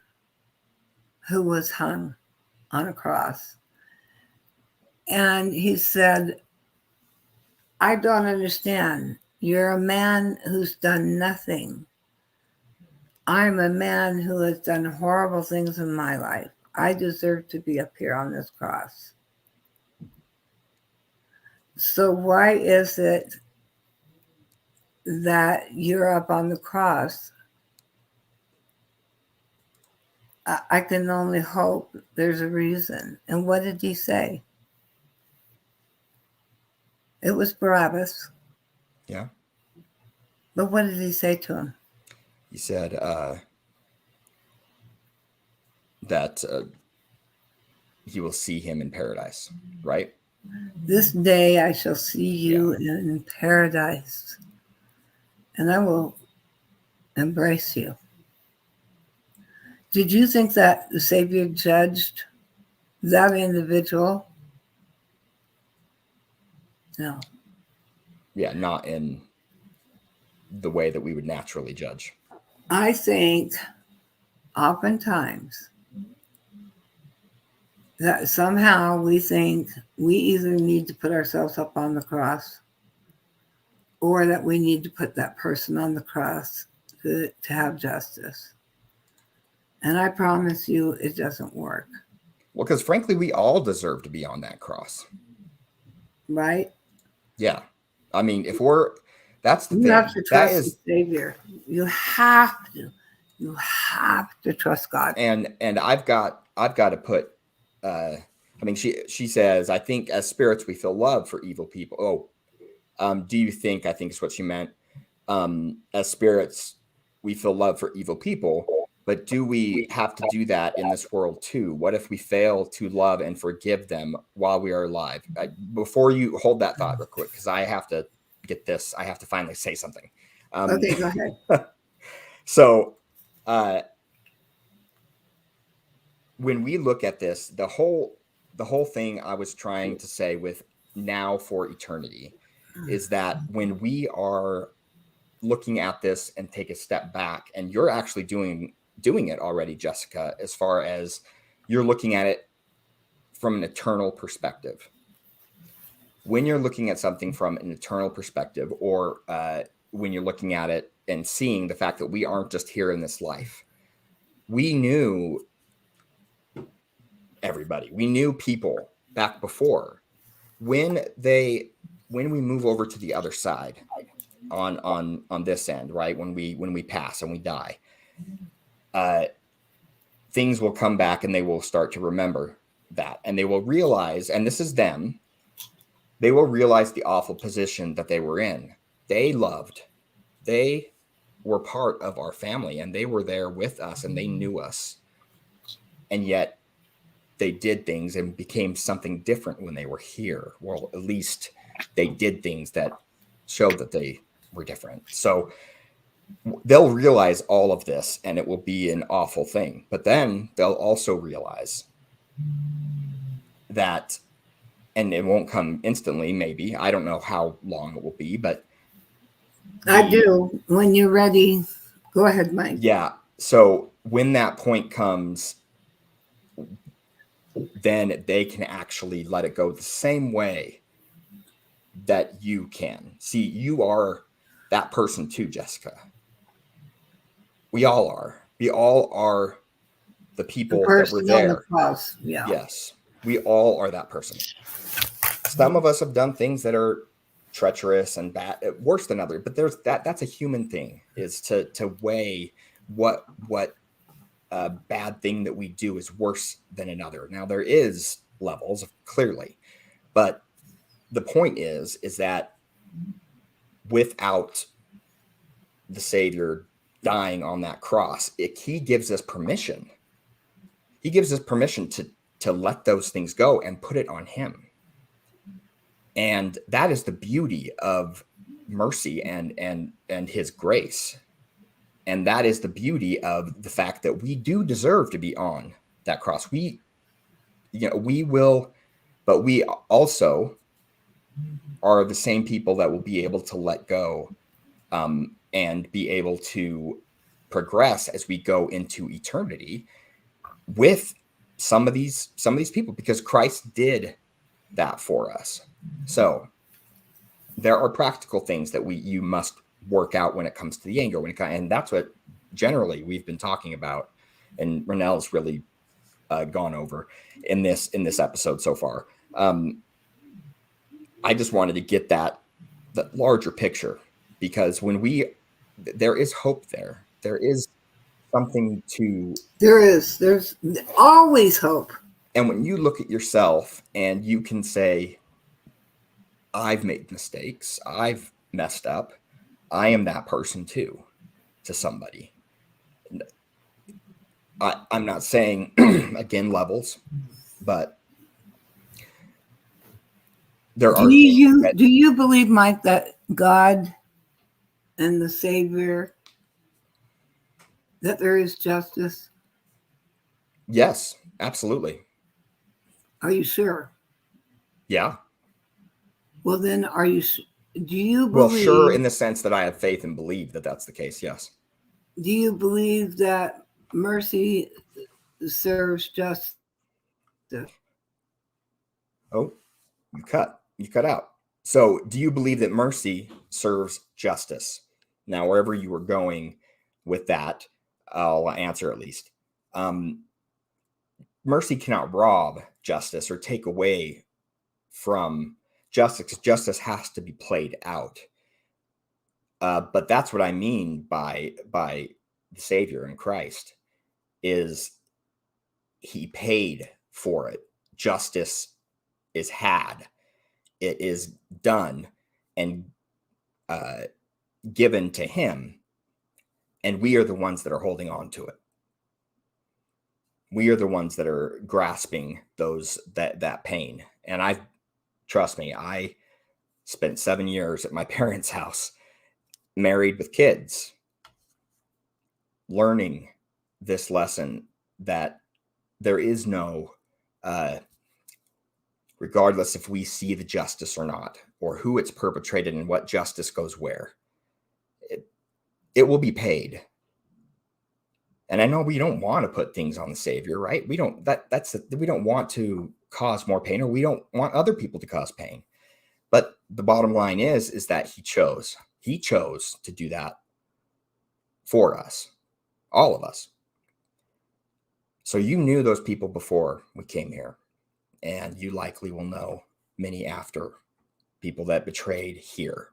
who was hung on a cross. And he said, I don't understand. You're a man who's done nothing. I'm a man who has done horrible things in my life. I deserve to be up here on this cross. So why is it that you're up on the cross? I can only hope there's a reason. And what did he say? It was Barabbas. Yeah. But what did he say to him? He said that he will see him in paradise, right? This day I shall see you in paradise, and I will embrace you. Did you think that the Savior judged that individual? No. Yeah, not in the way that we would naturally judge. I think oftentimes that somehow we think we either need to put ourselves up on the cross or that we need to put that person on the cross to have justice. And I promise you it doesn't work. Well, because frankly, we all deserve to be on that cross. Right? Yeah. I mean, that's the thing. You have to trust the Savior. You have have to trust God. And I've got to put, I mean, she says, I think as spirits, we feel love for evil people. Do you think, I think is what she meant. As spirits, we feel love for evil people, but do we have to do that in this world too? What if we fail to love and forgive them while we are alive? Before you hold that thought real quick, because I have to get this, I have to finally say something. Okay, go ahead. So, when we look at this, the whole thing I was trying to say with now for eternity is that when we are looking at this and take a step back, and you're actually doing it already, Jessica, as far as you're looking at it from an eternal perspective. When you're looking at something from an eternal perspective, or when you're looking at it and seeing the fact that we aren't just here in this life, we knew everybody. We knew people back before. When we move over to the other side, on this end, right? When we pass and we die, things will come back and they will start to remember that, and they will realize, and this is them, they will realize the awful position that they were in. They were part of our family, and they were there with us, and they knew us, and yet they did things and became something different when they were here. Well, at least they did things that showed that they were different. So they'll realize all of this, and it will be an awful thing. But then they'll also realize that, and it won't come instantly, maybe. I don't know how long it will be, but I do. When you're ready, go ahead, Mike. Yeah. So when that point comes, then they can actually let it go the same way that you can. See, you are that person too, Jessica. We all are. We all are the people that were there. Yeah. Yes. We all are that person. Some of us have done things that are treacherous and bad, worse than others, but that's a human thing, is to weigh what bad thing that we do is worse than another. Now there is levels, clearly, but the point is that without the Savior dying on that cross, he gives us permission. He gives us permission to let those things go and put it on him. And that is the beauty of mercy and his grace. And that is the beauty of the fact that we do deserve to be on that cross. We will, but we also are the same people that will be able to let go and be able to progress as we go into eternity with some of these people, because Christ did that for us. So there are practical things that you must work out when it comes to the anger, and that's what generally we've been talking about, and Renell's really gone over in this episode so far. I just wanted to get that larger picture, because there is hope there. There is something to. There's always hope. And when you look at yourself and you can say, I've made mistakes, I've messed up, I am that person too, to somebody. I'm not saying, again, levels, but there are. Do you believe, Mike, that God and the Savior, that there is justice? Yes, absolutely. Are you sure? Yeah. Well, then, do you believe? Well, sure, in the sense that I have faith and believe that that's the case. Yes. Do you believe that mercy serves justice? Oh, you cut out. So, do you believe that mercy serves justice? Now, wherever you were going with that, I'll answer at least. Mercy cannot rob justice or take away from justice. Justice has to be played out. But that's what I mean by the Savior in Christ. is he paid for it. Justice is had. It is done and given to him. And we are the ones that are holding on to it. We are the ones that are grasping that pain. And trust me, I spent 7 years at my parents' house, married with kids, learning this lesson that there is no, regardless if we see the justice or not, or who it's perpetrated and what justice goes where, it will be paid. And I know we don't want to put things on the Savior, right? We don't we don't want to cause more pain, or we don't want other people to cause pain. But the bottom line is that he chose to do that for us, all of us. So you knew those people before we came here, and you likely will know many after, people that betrayed here.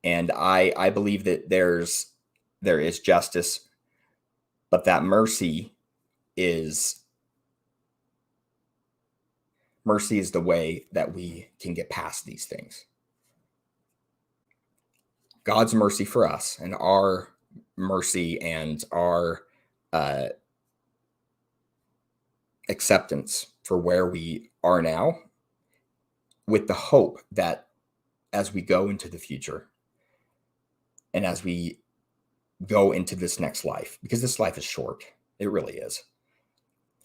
And I believe that there is justice, but that mercy is the way that we can get past these things. God's mercy for us, and our mercy and our acceptance for where we are now, with the hope that as we go into the future and as we go into this next life, because this life is short, it really is.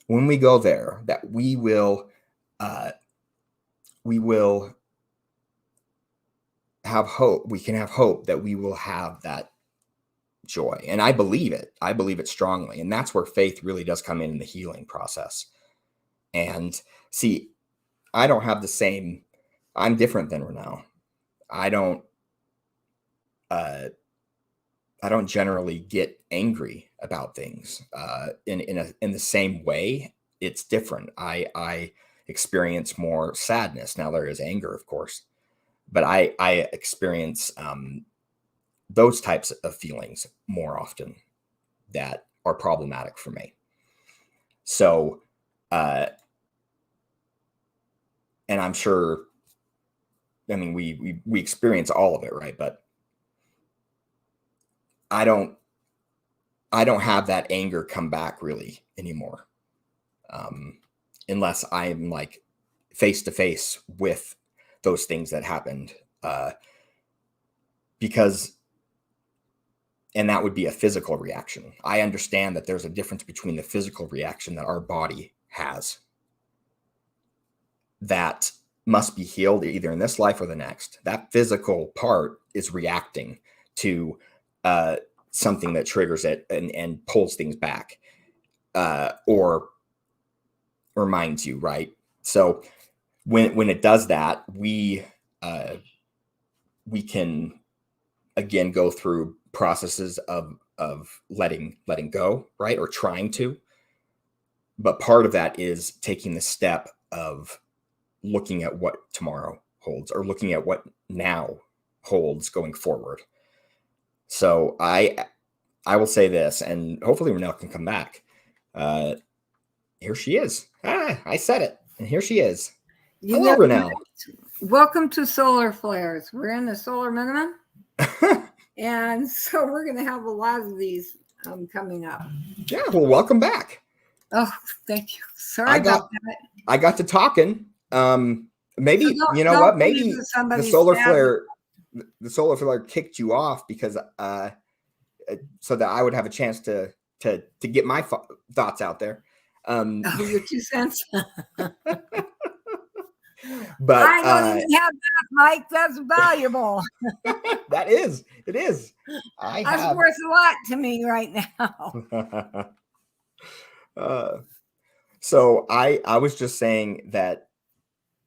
When we go there, that we will have hope. We can have hope that we will have that joy. And I believe it. I believe it strongly. And that's where faith really does come in the healing process. And see, I don't have the same, I'm different than Renelle. I don't generally get angry about things in the same way. It's different. I experience more sadness. Now there is anger, of course, but I experience those types of feelings more often that are problematic for me. So, and I'm sure, I mean, we experience all of it, right? But I don't have that anger come back really anymore. Unless I'm like face to face with those things that happened, and that would be a physical reaction. I understand that there's a difference between the physical reaction that our body has that must be healed either in this life or the next. That physical part is reacting to something that triggers it and pulls things back, or reminds you, right? So when it does that, we can again go through processes of letting go, right? Or trying to. But part of that is taking the step of looking at what tomorrow holds, or looking at what now holds going forward. So I will say this, and hopefully Renelle can come back. Here she is. I said it, and here she is. Hello, Renelle. Welcome to Solar Flares. We're in the solar minimum, and so we're going to have a lot of these coming up. Yeah, well, welcome back. Oh, thank you. Sorry about that. I got to talking. Maybe so you know what? Maybe the solar flare kicked you off because so that I would have a chance to get my thoughts out there. Your 2 cents. But I don't even have that, Mike. That's valuable. It is. That's worth a lot to me right now. So I was just saying that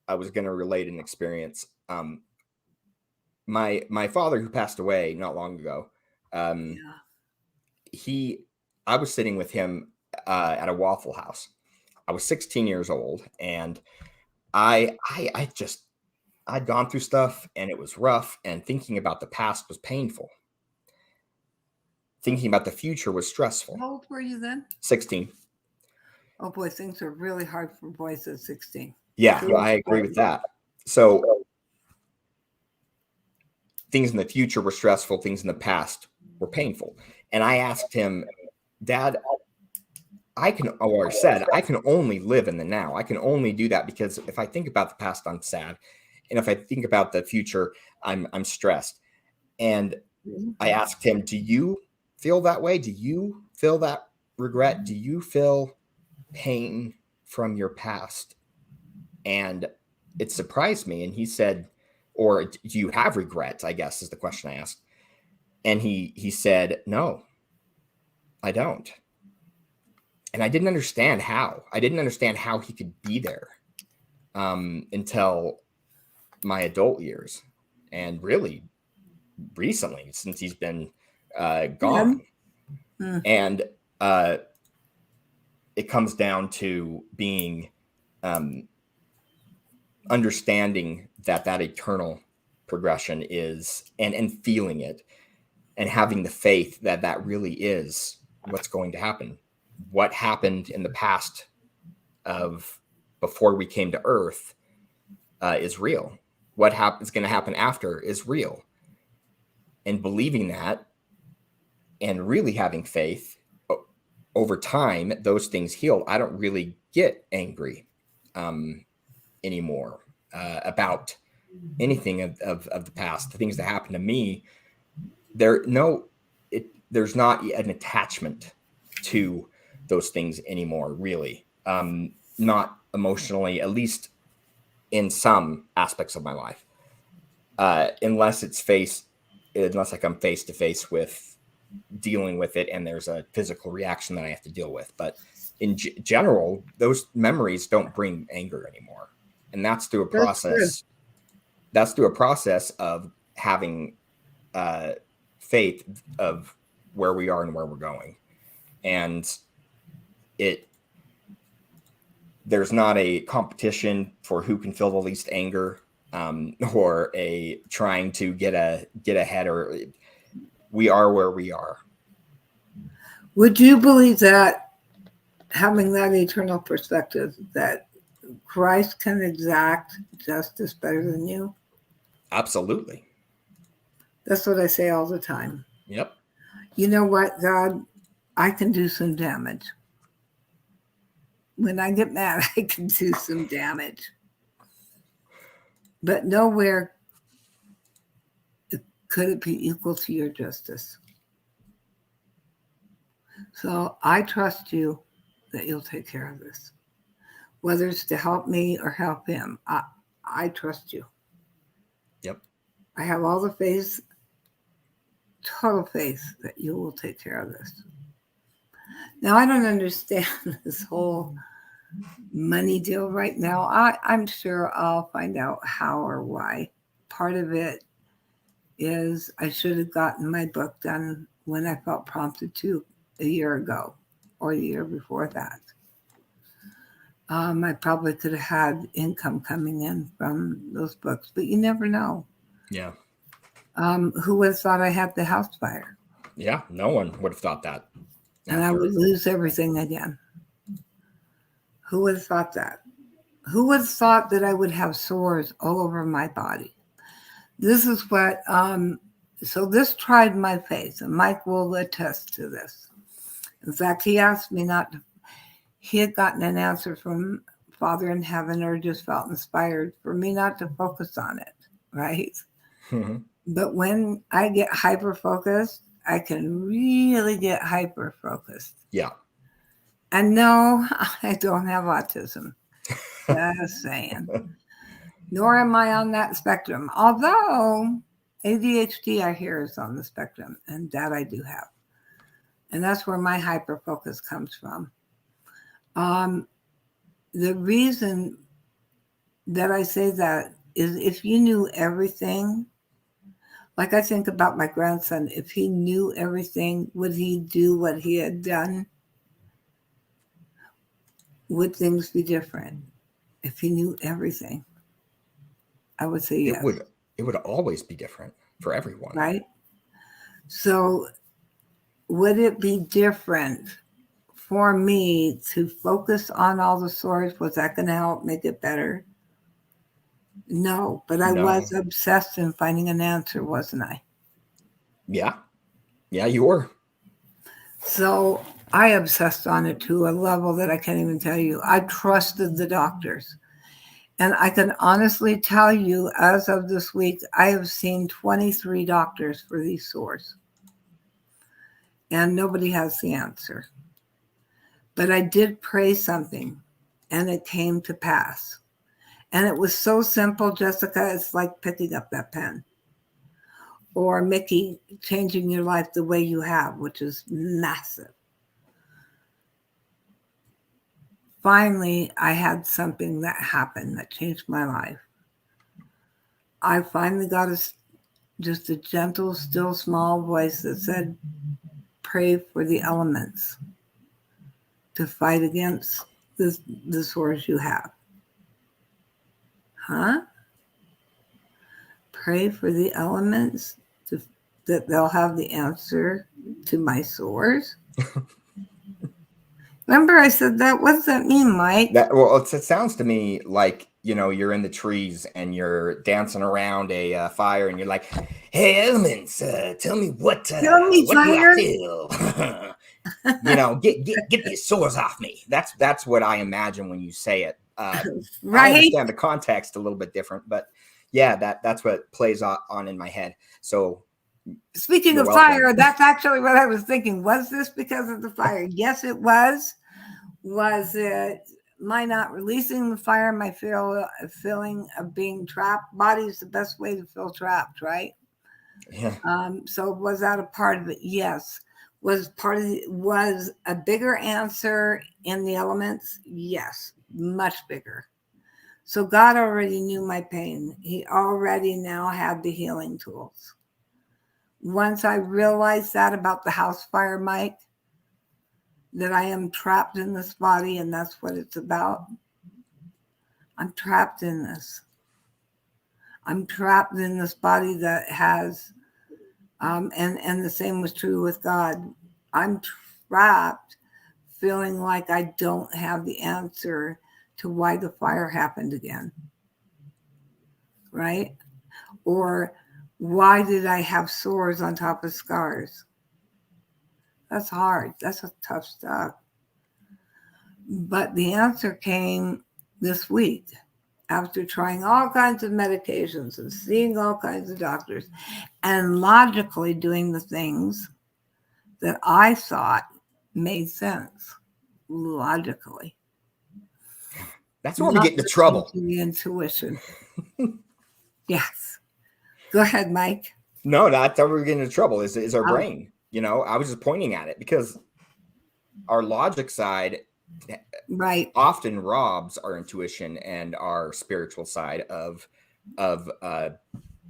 I was going to relate an experience. My father, who passed away not long ago, I was sitting with him at a Waffle House. I was 16 years old, and I'd gone through stuff, and it was rough, and thinking about the past was painful. thinking about the future was stressful. How old were you then? 16. Oh boy, things are really hard for boys at 16. Yeah, Sure. I agree with that. So things in the future were stressful, things in the past were painful. And I asked him, Dad, I can only live in the now. I can only do that because if I think about the past, I'm sad. And if I think about the future, I'm stressed. And I asked him, do you feel that way? Do you feel that regret? Do you feel pain from your past? And it surprised me. And he said, or do you have regrets? I guess is the question I asked. And he said, no, I don't. And I didn't understand how. I didn't understand how he could be there until my adult years, and really recently since he's been gone. Mm. And it comes down to being understanding that eternal progression is, and feeling it, and having the faith that that really is what's going to happen. What happened in the past of before we came to Earth is real. What is going to happen after is real. And believing that and really having faith, over time, those things heal. I don't really get angry anymore about anything of the past, the things that happened to me. There's not an attachment to those things anymore, really. Not emotionally, at least in some aspects of my life, unless I come face to face with dealing with it and there's a physical reaction that I have to deal with. But in general, those memories don't bring anger anymore. And that's through a process. That's through a process of having faith of where we are and where we're going. And there's not a competition for who can feel the least anger, or a trying to get ahead, or we are where we are. Would you believe that, having that eternal perspective, that Christ can exact justice better than you? Absolutely. That's what I say all the time. Yep. You know what, God? I can do some damage. When I get mad, I can do some damage. But nowhere could it be equal to your justice. So I trust you that you'll take care of this. Whether it's to help me or help him, I trust you. Yep. I have all the faith, total faith that you will take care of this. Now, I don't understand this whole money deal right now. I'm sure I'll find out how or why. Part of it is I should have gotten my book done when I felt prompted to a year ago or the year before that. I probably could have had income coming in from those books, but you never know. Yeah. Who would have thought I had the house fire? Yeah, no one would have thought that. And I would lose everything again. Who would have thought that? Who would have thought that I would have sores all over my body? This is what, so this tried my faith, and Mike will attest to this. In fact, he asked me not to, he had gotten an answer from Father in Heaven, or just felt inspired for me not to focus on it, right? Mm-hmm. But when I get hyper-focused, I can really get hyper-focused. Yeah. And no, I don't have autism. Just saying. Nor am I on that spectrum. Although ADHD, I hear, is on the spectrum, and that I do have. And that's where my hyper-focus comes from. The reason that I say that is, if you knew everything, like I think about my grandson, if he knew everything, would he do what he had done? Would things be different if he knew everything? I would say yes. It would always be different for everyone. Right? So would it be different for me to focus on all the sores? Was that going to help make it better? No, but I was No. obsessed in finding an answer, wasn't I? Yeah. Yeah, you were. So I obsessed on it to a level that I can't even tell you. I trusted the doctors. And I can honestly tell you, as of this week, I have seen 23 doctors for these sores. And nobody has the answer. But I did pray something, and it came to pass. And it was so simple, Jessica, it's like picking up that pen. Or Mickey, changing your life the way you have, which is massive. Finally, I had something that happened that changed my life. I finally got just a gentle, still, small voice that said, pray for the elements to fight against the sores you have. Huh? Pray for the elements that they'll have the answer to my sores. Remember I said that? What does that mean, Mike? It sounds to me like, you're in the trees and you're dancing around a fire and you're like, hey, elements, tell me what do fire. I feel? Get these sores off me. That's what I imagine when you say it. Right. I understand the context a little bit different, but yeah, that's what plays on in my head. So speaking of fire, that's actually what I was thinking. Was this because of the fire? Yes, it was. Was it my not releasing the fire, my feeling of being trapped? Body is the best way to feel trapped, right? Yeah. So was that a part of it? Yes. Was a bigger answer in the elements? Yes, much bigger. So God already knew my pain. He already now had the healing tools. Once I realized that about the house fire, Mike, that I am trapped in this body and that's what it's about. I'm trapped in this. I'm trapped in this body that has, and the same was true with God. I'm trapped feeling like I don't have the answer to why the fire happened again. Right? Or why did I have sores on top of scars? That's hard. That's a tough stuff. But the answer came this week after trying all kinds of medications and seeing all kinds of doctors and logically doing the things that I thought made sense logically. That's where we get into trouble. The intuition. Yes. Go ahead, Mike. No, that's how we get into trouble is our brain. I was just pointing at it because our logic side often robs our intuition and our spiritual side of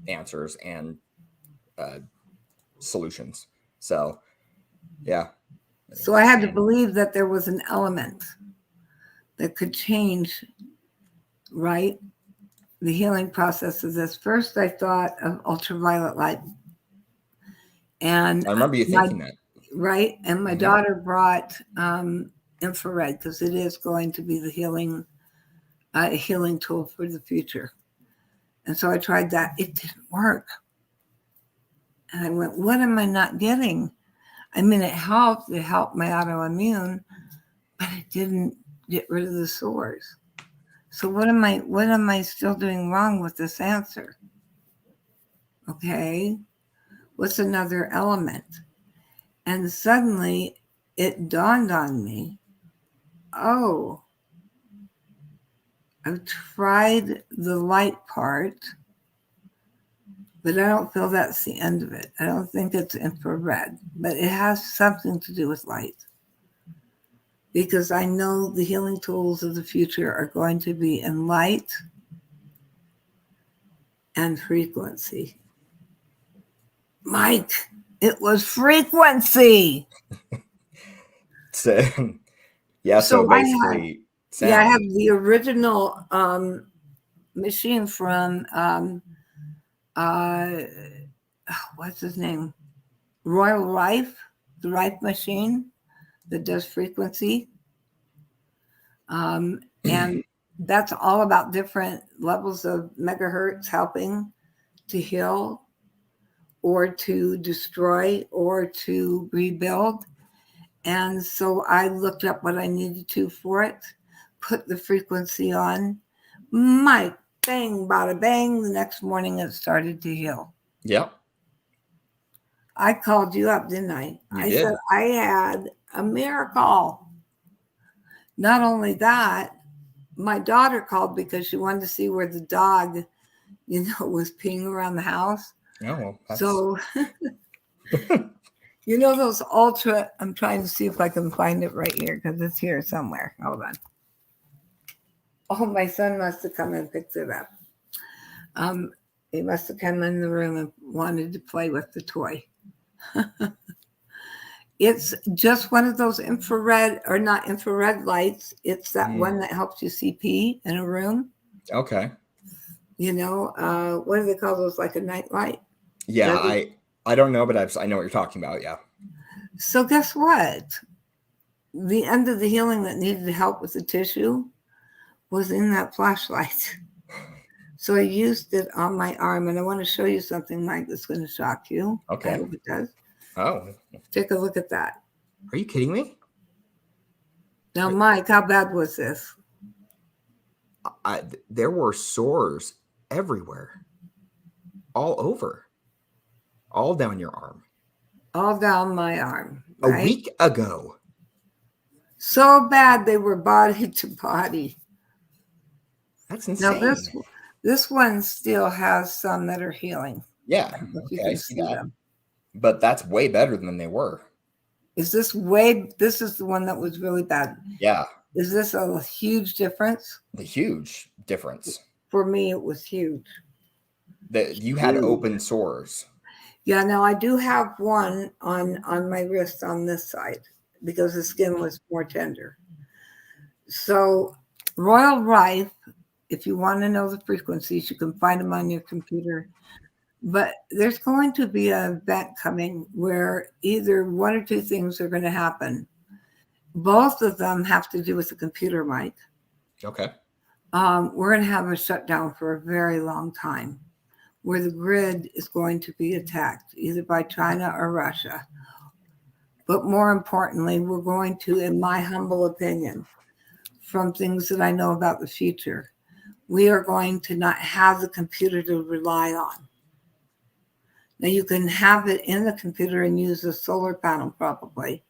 answers and solutions. So yeah. So I had to believe that there was an element that could change, right? The healing process of this. First, I thought of ultraviolet light. And I remember you thinking that. Right. And my daughter brought infrared because it is going to be the healing tool for the future. And so I tried that. It didn't work. And I went, what am I not getting? I mean, it helped. It helped my autoimmune, but it didn't get rid of the sores. So what am I still doing wrong with this answer? Okay. What's another element? And suddenly it dawned on me, oh, I've tried the light part, but I don't feel that's the end of it. I don't think it's infrared, but it has something to do with light. Because I know the healing tools of the future are going to be in light and frequency. Mike, it was frequency. So basically, I have the original machine from what's his name? Royal Life. the Rife machine that does frequency. And that's all about different levels of megahertz helping to heal or to destroy or to rebuild. And so I looked up what I needed to for it, put the frequency on. My bang, bada bang, the next morning it started to heal. Yeah. I called you up, didn't I? You did. Said I had a miracle. Not only that, my daughter called because she wanted to see where the dog, was peeing around the house. Oh, well, that's... So, those ultra, I'm trying to see if I can find it right here because it's here somewhere. Hold on. Oh, my son must have come and picked it up. He must have come in the room and wanted to play with the toy. It's just one of those infrared, or not infrared lights. It's that one that helps you see pee in a room. Okay. What do they call those? Like a night light? Yeah, I don't know, but I know what you're talking about. Yeah. So guess what? The end of the healing that needed help with the tissue was in that flashlight. So I used it on my arm, and I want to show you something, Mike, that's going to shock you. Okay. I hope it does. Oh. Take a look at that. Are you kidding me? Now, Mike, how bad was this? There were sores everywhere, all over, all down your arm. All down my arm. Right? A week ago. So bad they were body to body. That's insane. Now this one still has some that are healing. Yeah. You can see them. But that's way better than they were. Is this this is the one that was really bad. Yeah. Is this a huge difference? The huge difference. For me, it was huge. That you had open sores. Yeah, now I do have one on my wrist on this side because the skin was more tender. So Royal Rife, if you want to know the frequencies, you can find them on your computer. But there's going to be an event coming where either one or two things are going to happen. Both of them have to do with the computer, Mike. Okay. We're going to have a shutdown for a very long time where the grid is going to be attacked either by China or Russia. But more importantly, we're going to, in my humble opinion, from things that I know about the future, we are going to not have the computer to rely on. Now, you can have it in the computer and use a solar panel probably,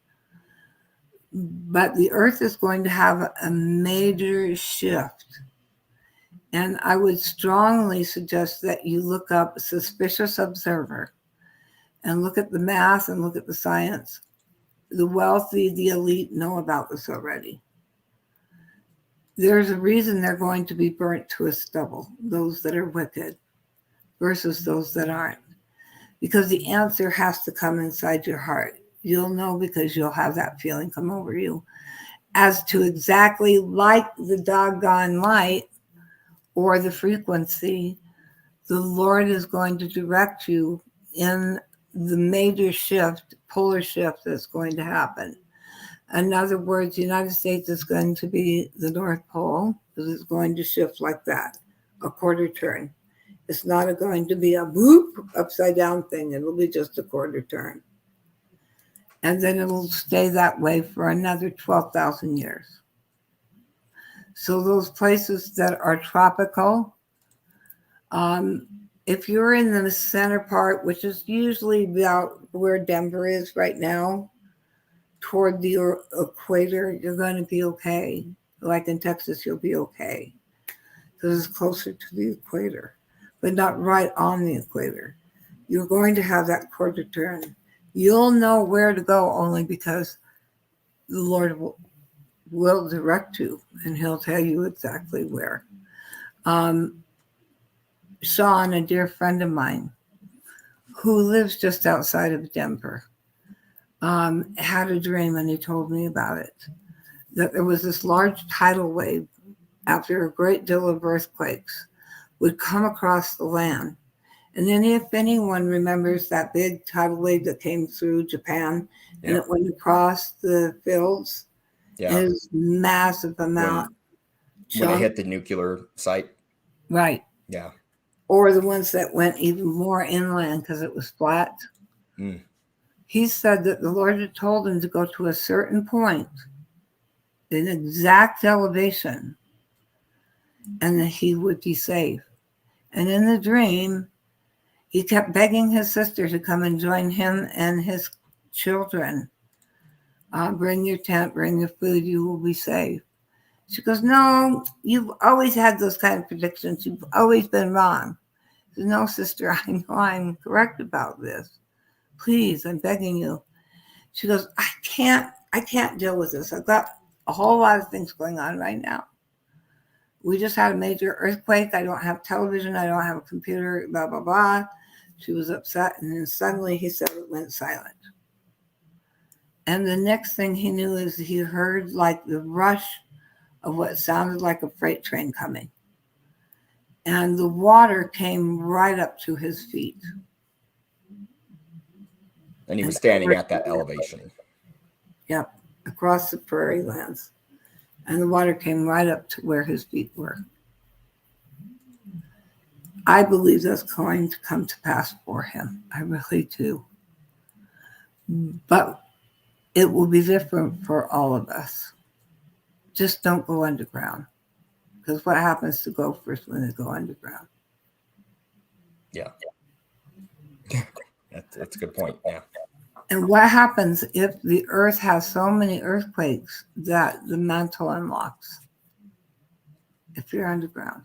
but the Earth is going to have a major shift. And I would strongly suggest that you look up Suspicious Observer and look at the math and look at the science. The wealthy, the elite know about this already. There's a reason they're going to be burnt to a stubble, those that are wicked versus those that aren't. Because the answer has to come inside your heart. You'll know because you'll have that feeling come over you as to exactly like the doggone light or the frequency, the Lord is going to direct you in the major shift, polar shift that's going to happen. In other words, the United States is going to be the North Pole because it's going to shift like that, a quarter turn. It's not going to be a whoop upside down thing. It'll be just a quarter turn. And then it'll stay that way for another 12,000 years. So those places that are tropical, if you're in the center part, which is usually about where Denver is right now, toward the equator, you're going to be okay. Like in Texas, you'll be okay because it's closer to the equator, but not right on the equator. You're going to have that quarter turn. You'll know where to go only because the Lord will direct you and he'll tell you exactly where. Sean, a dear friend of mine who lives just outside of Denver, had a dream and he told me about it, that there was this large tidal wave after a great deal of earthquakes would come across the land. And then if anyone remembers that big tidal wave that came through Japan and Yeah. it went across the fields. Yeah. It was massive amount. When it hit the nuclear site. Right. Yeah. Or the ones that went even more inland because it was flat. Mm. He said that the Lord had told him to go to a certain point, an exact elevation, and that he would be safe. And in the dream, he kept begging his sister to come and join him and his children. Bring your tent, bring your food, you will be safe. She goes, no, you've always had those kind of predictions. You've always been wrong. Says, no, sister, I know I'm correct about this. Please, I'm begging you. She goes, I can't deal with this. I've got a whole lot of things going on right now. We just had a major earthquake. I don't have television. I don't have a computer, blah, blah, blah. She was upset. And then suddenly he said it went silent. And the next thing he knew is he heard like the rush of what sounded like a freight train coming. And the water came right up to his feet. And he was standing at that elevation. Yep, across the prairie lands. And the water came right up to where his feet were. I believe that's going to come to pass for him. I really do. But it will be different for all of us. Just don't go underground. Because what happens to gophers when they go underground? Yeah. That's a good point. Yeah. And what happens if the earth has so many earthquakes that the mantle unlocks? If you're underground.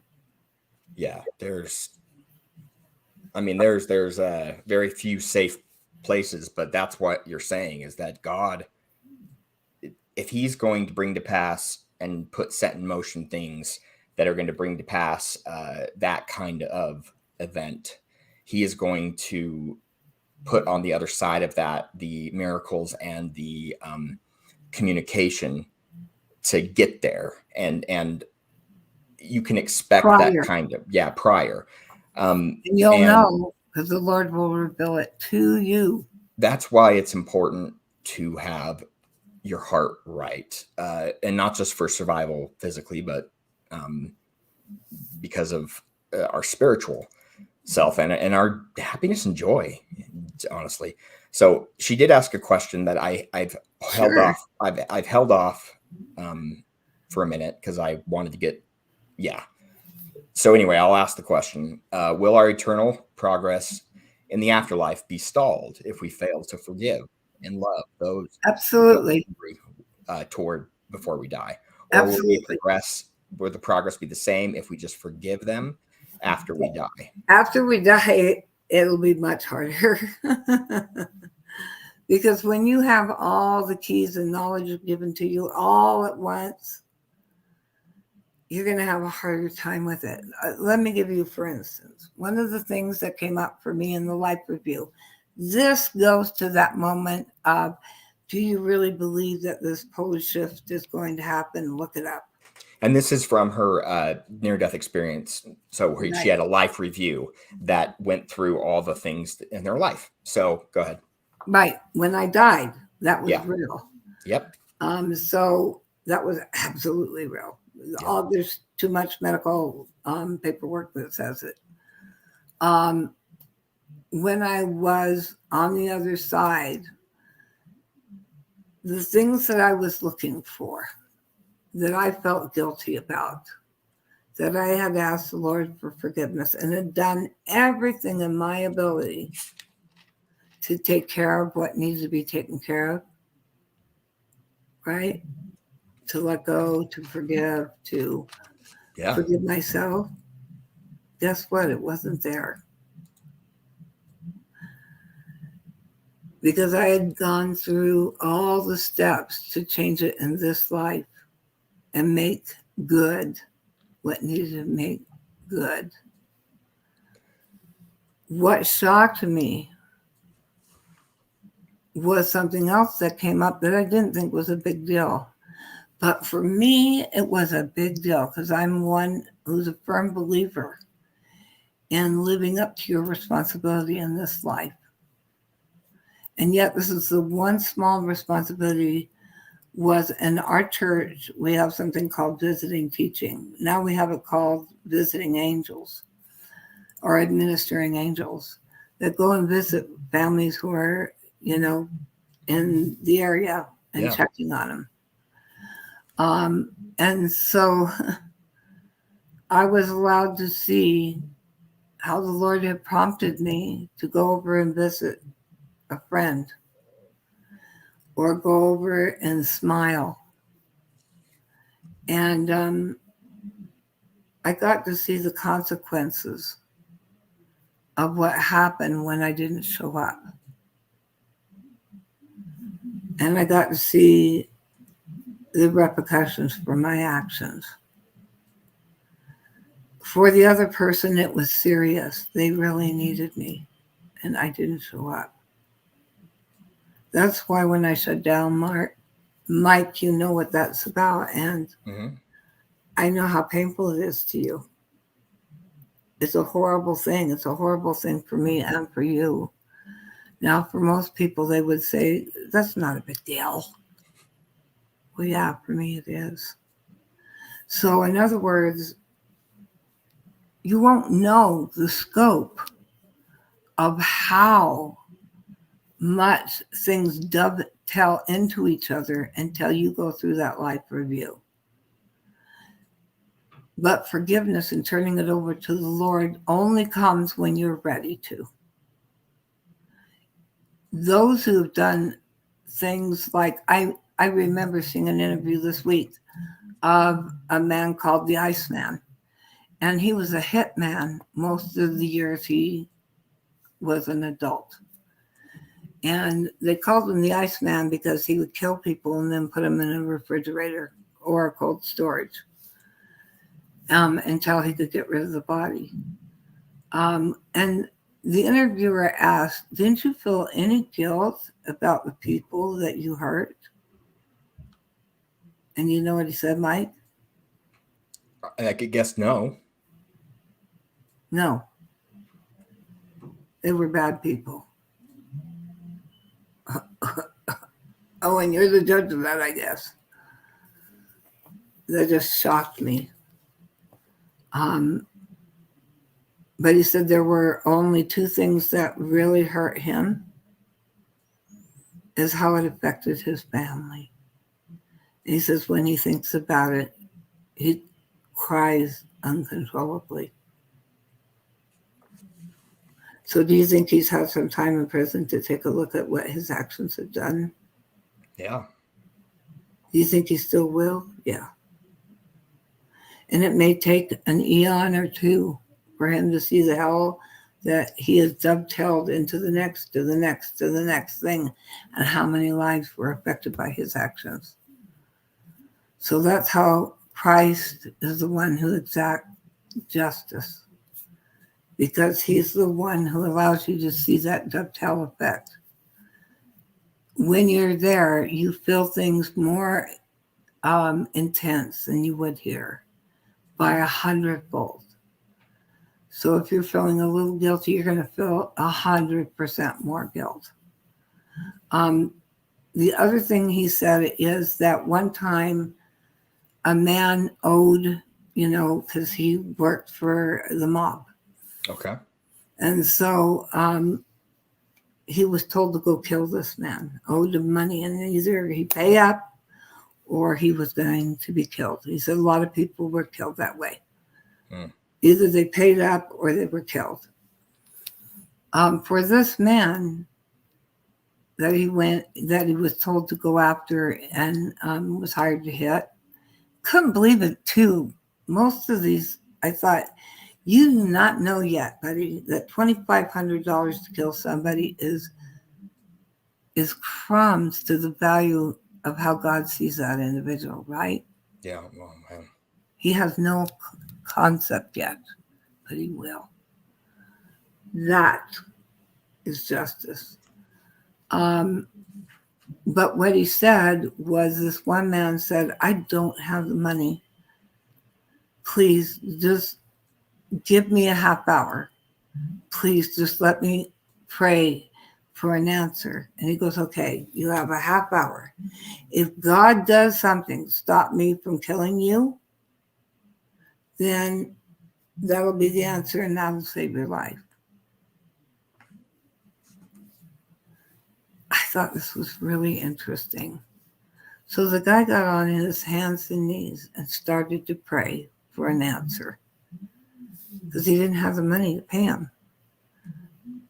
Yeah. There's very few safe places, but that's what you're saying is that God, if he's going to bring to pass and set in motion things that are going to bring to pass that kind of event, he is going to put on the other side of that the miracles and the communication to get there, and you can expect Prior. that kind of prior. And you'll know because the Lord will reveal it to you. That's why it's important to have your heart right, and not just for survival physically, but because of our spiritual self and our happiness and joy, honestly. So she did ask a question that I've held off. I've held off for a minute because I wanted to get So anyway, I'll ask the question: will our eternal progress in the afterlife be stalled if we fail to forgive and love those absolutely toward before we die, or absolutely will the progress be the same if we just forgive them after we die? After we die, it'll be much harder. Because when you have all the keys and knowledge given to you all at once, you're going to have a harder time with it. Let me give you, for instance, one of the things that came up for me in the life review. This goes to that moment of, do you really believe that this pole shift is going to happen? Look it up. And this is from her near-death experience. So she had a life review that went through all the things in their life. So go ahead. Right. When I died, that was real. Yep. So that was absolutely real. Yep. There's too much medical paperwork that says it. When I was on the other side, the things that I was looking for, that I felt guilty about, that I had asked the Lord for forgiveness and had done everything in my ability to take care of what needs to be taken care of, right? To let go, to forgive, to forgive myself. Guess what? It wasn't there. Because I had gone through all the steps to change it in this life and make good what needed to make good. What shocked me was something else that came up that I didn't think was a big deal. But for me, it was a big deal because I'm one who's a firm believer in living up to your responsibility in this life. And yet this is the one small responsibility was in our church, we have something called visiting teaching. Now we have it called visiting angels or administering angels that go and visit families who are, in the area and checking on them. And so I was allowed to see how the Lord had prompted me to go over and visit a friend or go over and smile. And I got to see the consequences of what happened when I didn't show up. And I got to see the repercussions for my actions. For the other person, it was serious. They really needed me, and I didn't show up. That's why when I shut down, Mike, you know what that's about, and I know how painful it is to you. It's a horrible thing. It's a horrible thing for me and for you. Now, for most people, they would say, that's not a big deal. Well, yeah, for me it is. So, in other words, you won't know the scope of how much things dovetail into each other until you go through that life review. But forgiveness and turning it over to the Lord only comes when you're ready to. Those who have done things like, I remember seeing an interview this week of a man called the Iceman. And he was a hitman most of the years he was an adult. And they called him the Iceman because he would kill people and then put them in a refrigerator or a cold storage until he could get rid of the body. And the interviewer asked, didn't you feel any guilt about the people that you hurt? And you know what he said, Mike? I could guess no. No. They were bad people. Oh, and you're the judge of that, I guess. That just shocked me. But he said there were only two things that really hurt him, is how it affected his family. And he says when he thinks about it, he cries uncontrollably. So do you think he's had some time in prison to take a look at what his actions have done? Yeah. Do you think he still will? Yeah. And it may take an eon or two for him to see the hell that he has dovetailed into the next, to the next, to the next thing, and how many lives were affected by his actions. So that's how Christ is the one who exacts justice, because he's the one who allows you to see that dovetail effect. When you're there, you feel things more intense than you would here by 100-fold. So if you're feeling a little guilty, you're going to feel 100% more guilt. The other thing he said is that one time a man owed, because he worked for the mob. Okay. And so he was told to go kill this man, owed him money, and either he pay up or he was going to be killed. He said a lot of people were killed that way. Either they paid up or they were killed. For this man that he was told to go after and was hired to hit, couldn't believe it too. Most of these, I thought, you do not know yet, buddy, that $2,500 to kill somebody is crumbs to the value of how God sees that individual, right? Yeah. Well, man. He has no concept yet, but he will. That is justice. But what he said was, this one man said, I don't have the money. Please just give me a half hour. Please just let me pray for an answer. And he goes, okay, you have a half hour. If God does something to stop me from killing you, then that'll be the answer and that'll save your life. I thought this was really interesting. So the guy got on his hands and knees and started to pray for an answer because he didn't have the money to pay him.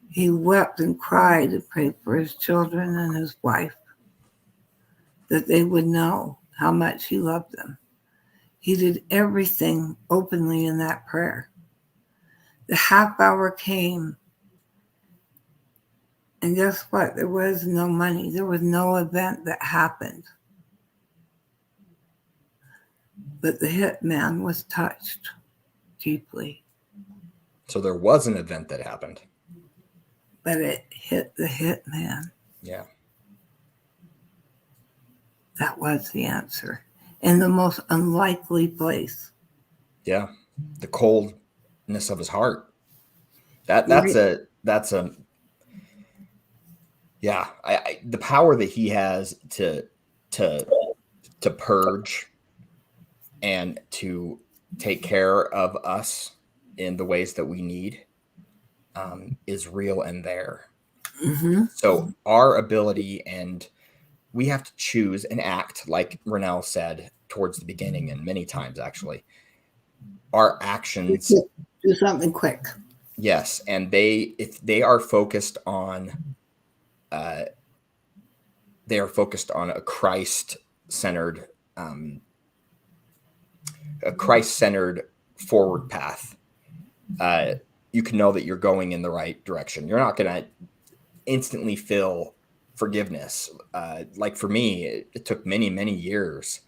He wept and cried and prayed for his children and his wife, that they would know how much he loved them. He did everything openly in that prayer. The half hour came, and guess what? There was no money. There was no event that happened. But the hitman was touched deeply. So there was an event that happened. But it hit the hitman. Yeah. That was the answer. In the most unlikely place. Yeah. The coldness of his heart. That's a yeah. The power that he has to purge and to take care of us in the ways that we need is real and there. Mm-hmm. So our ability, and we have to choose and act, like Renelle said towards the beginning, and many times actually, our actions do something quick. Yes, and if they are focused on a Christ-centered forward path. You can know that you're going in the right direction. You're not going to instantly feel forgiveness. Like for me, it took many, many years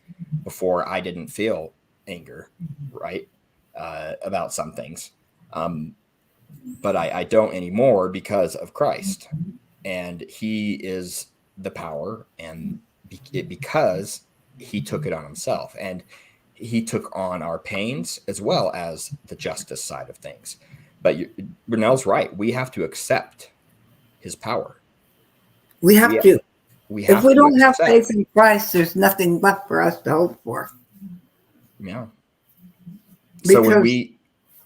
before I didn't feel anger, right, about some things. But I don't anymore because of Christ. And he is the power, and because he took it on himself. And he took on our pains as well as the justice side of things. But Renelle's right. We have to accept his power. We have to. If we don't have faith in Christ, there's nothing left for us to hope for. Yeah. So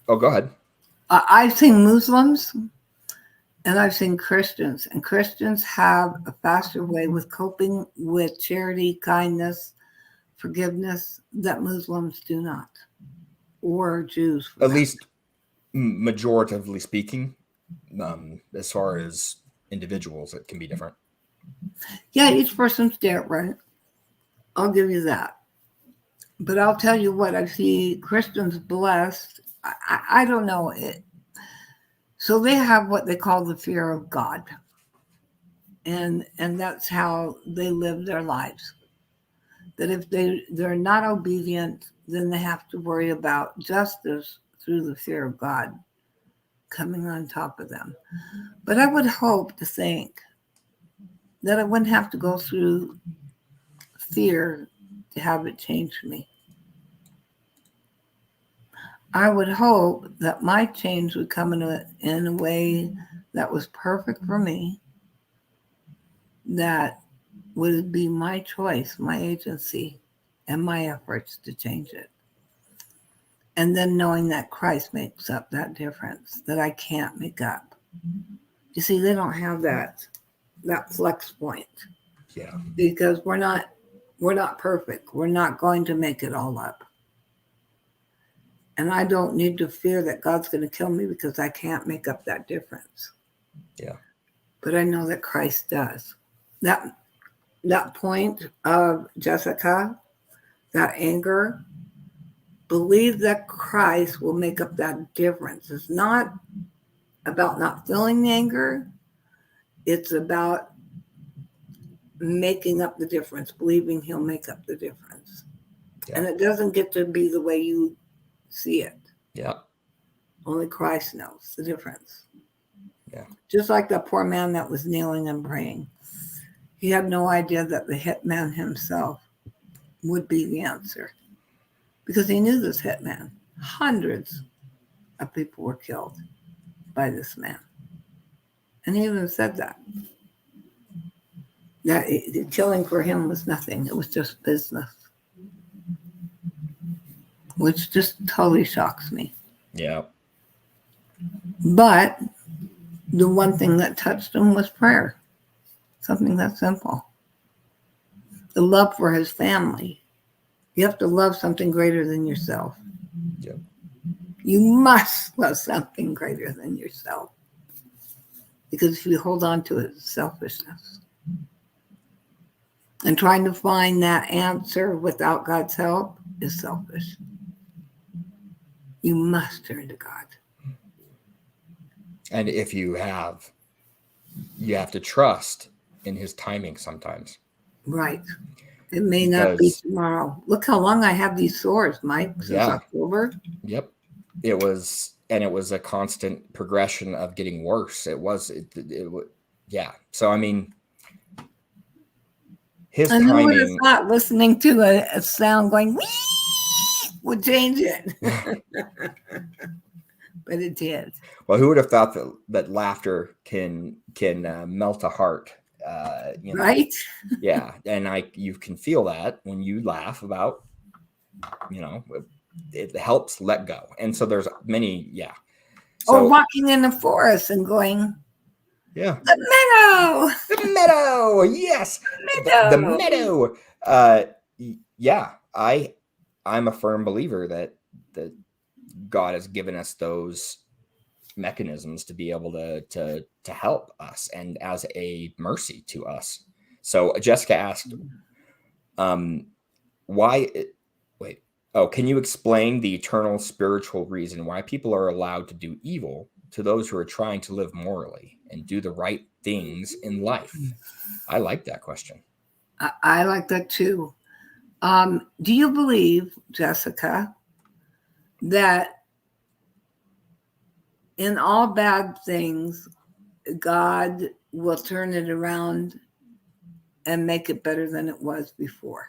go ahead. I've seen Muslims and I've seen Christians, and Christians have a faster way with coping with charity, kindness, forgiveness that Muslims do not, or Jews. At least majoritively speaking, as far as individuals, it can be different. Yeah, each person's different. I'll give you that. But I'll tell you what, I see Christians blessed. I don't know it. So they have what they call the fear of God. And that's how they live their lives. That if they're not obedient, then they have to worry about justice through the fear of God coming on top of them. But I would hope to think that I wouldn't have to go through fear to have it change me. I would hope that my change would come in a way that was perfect for me, that would be my choice, my agency, and my efforts to change it. And then knowing that Christ makes up that difference that I can't make up. You see, they don't have that flex point. Yeah. Because we're not perfect. We're not going to make it all up. And I don't need to fear that God's going to kill me because I can't make up that difference. Yeah. But I know that Christ does. That point of Jessica, that anger, believe that Christ will make up that difference. It's not about not feeling the anger. It's about making up the difference, believing he'll make up the difference. Yeah. And it doesn't get to be the way you see it. Yeah. Only Christ knows the difference. Yeah. Just like that poor man that was kneeling and praying. He had no idea that the hitman himself would be the answer. Because he knew this hitman. Hundreds of people were killed by this man. And he even said that. That the killing for him was nothing. It was just business, which just totally shocks me. Yeah. But the one thing that touched him was prayer. Something that simple. The love for his family. You have to love something greater than yourself. Yep. You must love something greater than yourself. Because if you hold on to it, it's selfishness. And trying to find that answer without God's help is selfish. You must turn to God. And if you have to trust in his timing sometimes. Right. It may not be tomorrow. Look how long I have these sores, Mike, since October. Yep. It was a constant progression of getting worse. Yeah. So, I mean, his timing. Who would have thought listening to a sound going, wee, would change it? But it did. Well, who would have thought that laughter can melt a heart? Right? Yeah, and you can feel that when you laugh about, it helps let go. And so there's many, yeah. So, or walking in the forest and going, yeah, the meadow, yes, the meadow. Yeah, I'm a firm believer that God has given us those mechanisms to be able to help us and as a mercy to us. So Jessica asked, can you explain the eternal spiritual reason why people are allowed to do evil to those who are trying to live morally and do the right things in life? I like that question. I like that too. Do you believe, Jessica, that in all bad things, God will turn it around and make it better than it was before?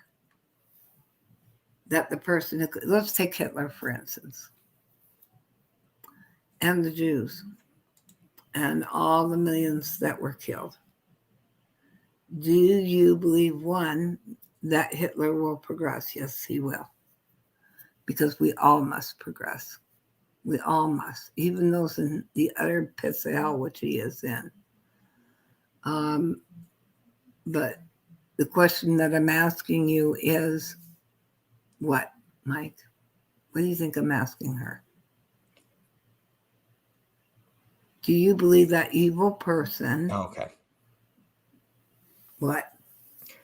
That the person, let's take Hitler, for instance, and the Jews, and all the millions that were killed. Do you believe, one, that Hitler will progress? Yes, he will. Because we all must progress. We all must, even those in the utter pits of hell, which he is in. But the question that I'm asking you is, what, Mike? What do you think I'm asking her? Do you believe that evil person? Okay. What?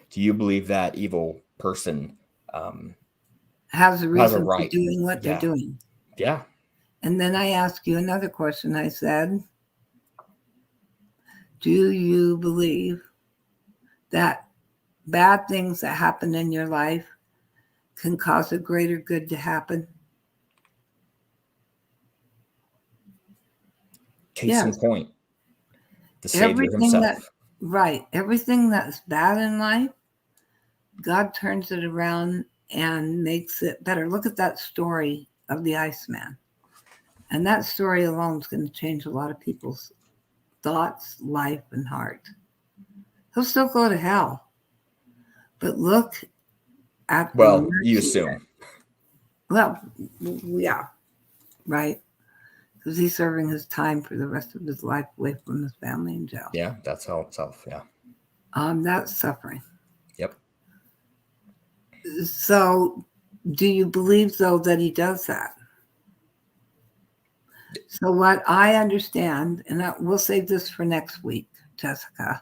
Do you believe that evil person has a reason for doing what they're doing? Yeah. And then I ask you another question. I said, do you believe that bad things that happen in your life can cause a greater good to happen? Case in point, the Savior himself. Right. Everything that's bad in life, God turns it around and makes it better. Look at that story of the Iceman. And that story alone is going to change a lot of people's thoughts, life, and heart. He'll still go to hell. But look at you assume. Well, yeah, right. Because he's serving his time for the rest of his life away from his family in jail. Yeah, that's hell itself. Yeah. That's suffering. Yep. So, do you believe, though, that he does that? So, what I understand, and we'll save this for next week, Jessica,